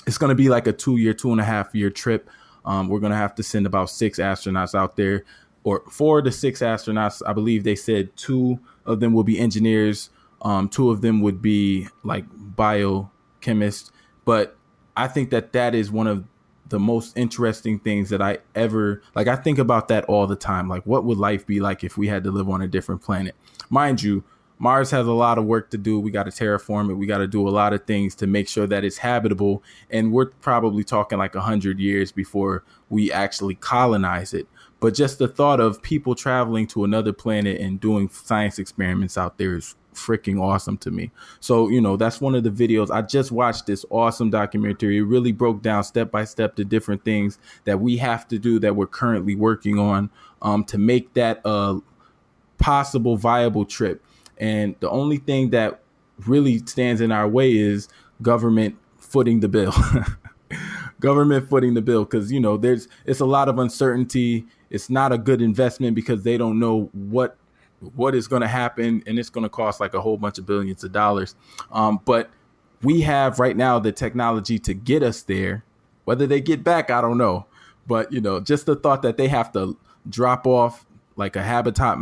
It's going to be like a 2.5 year trip. We're going to have to send about 6 astronauts out there, or 4 to 6 astronauts. I believe they said 2 of them will be engineers. 2 of them would be like biochemists. But I think that that is one of the most interesting things that I ever, like, I think about that all the time. Like, what would life be like if we had to live on a different planet? Mind you, Mars has a lot of work to do. We got to terraform it. We got to do a lot of things to make sure that it's habitable. And we're probably talking like 100 years before we actually colonize it. But just the thought of people traveling to another planet and doing science experiments out there is freaking awesome to me. So, you know, that's one of the videos. I just watched this awesome documentary. It really broke down step by step the different things that we have to do, that we're currently working on, to make that a possible viable trip. And the only thing that really stands in our way is government footing the bill. Government footing the bill, because, you know, it's a lot of uncertainty. It's not a good investment because they don't know what is going to happen, and it's going to cost like a whole bunch of billions of dollars. But we have right now the technology to get us there. Whether they get back, I don't know. But, you know, just the thought that they have to drop off like a habitat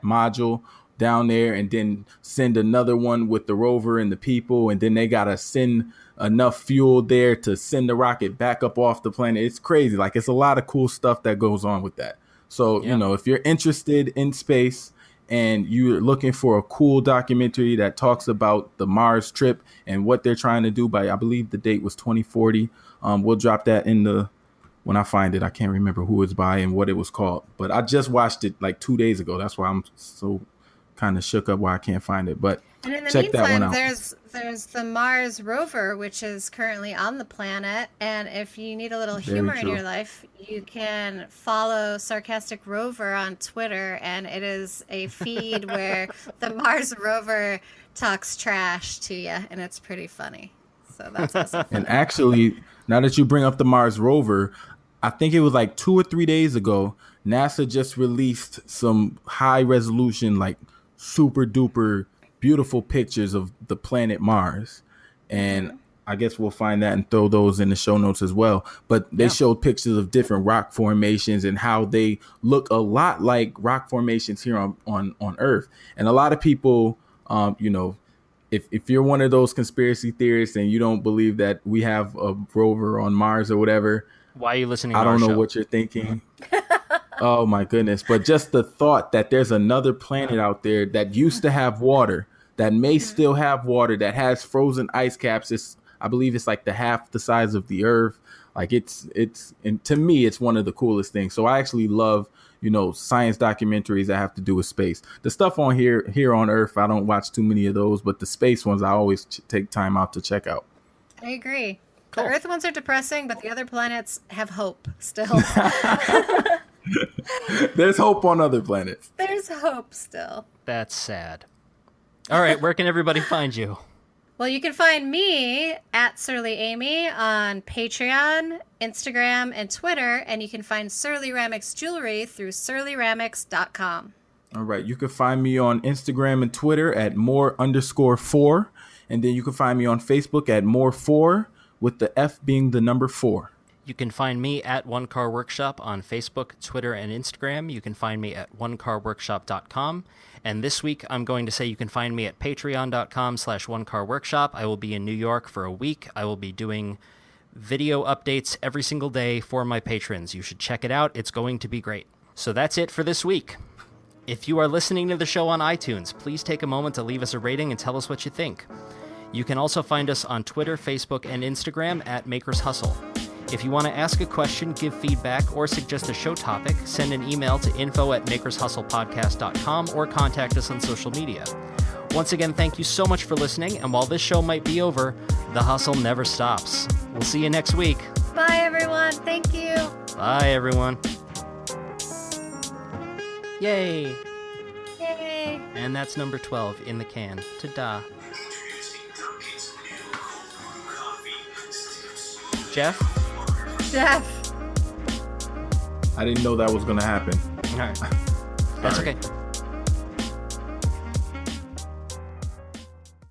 module down there and then send another one with the rover and the people, and then they got to send enough fuel there to send the rocket back up off the planet. It's crazy. Like, it's a lot of cool stuff that goes on with that. So, you know, if you're interested in space and you're looking for a cool documentary that talks about the Mars trip and what they're trying to do by, I believe the date was 2040. We'll drop that in when I find it. I can't remember who it's by and what it was called, but I just watched it like 2 days ago. That's why I'm so kind of shook up why I can't find it. But and in the check that one meantime, out. there's the Mars rover, which is currently on the planet. And if you need a little humor in your life, you can follow Sarcastic Rover on Twitter, and it is a feed where the Mars rover talks trash to you, and it's pretty funny. So that's awesome. And actually, now that you bring up the Mars rover, I think it was like 2 or 3 days ago, NASA just released some high resolution, like super duper beautiful pictures of the planet Mars. And I guess we'll find that and throw those in the show notes as well. But they showed pictures of different rock formations and how they look a lot like rock formations here on Earth. And a lot of people, you know, if you're one of those conspiracy theorists and you don't believe that we have a rover on Mars or whatever, why are you listening to I don't our know show? what you're thinking. Oh my goodness. But just the thought that there's another planet out there that used to have water, that may still have water, that has frozen ice caps. I believe it's like half the size of the Earth. Like it's and to me, it's one of the coolest things. So I actually love, you know, science documentaries that have to do with space. The stuff on here on Earth, I don't watch too many of those, but the space ones I always take time out to check out. I agree. Cool. The Earth ones are depressing, but the other planets have hope still. There's hope on other planets. There's hope still. That's sad. All right, where can everybody find you? Well, you can find me at Surly Amy on Patreon, Instagram, and Twitter, and you can find surly-ramics jewelry through surly-ramics.com. All right, you can find me on Instagram and Twitter at more_4, and then you can find me on Facebook at more4, with the F being the number 4. You can find me at One Car Workshop on Facebook, Twitter, and Instagram. You can find me at onecarworkshop.com. And this week, I'm going to say you can find me at patreon.com/onecarworkshop. I will be in New York for a week. I will be doing video updates every single day for my patrons. You should check it out. It's going to be great. So that's it for this week. If you are listening to the show on iTunes, please take a moment to leave us a rating and tell us what you think. You can also find us on Twitter, Facebook, and Instagram at Makers Hustle. If you want to ask a question, give feedback, or suggest a show topic, send an email to info@makershustlepodcast.com or contact us on social media. Once again, thank you so much for listening, and while this show might be over, the hustle never stops. We'll see you next week. Bye, everyone. Thank you. Bye, everyone. Yay! Yay. Yay! And that's number 12 in the can. Ta-da. Jeff? Jeff. I didn't know that was gonna happen. All right. That's Sorry. okay.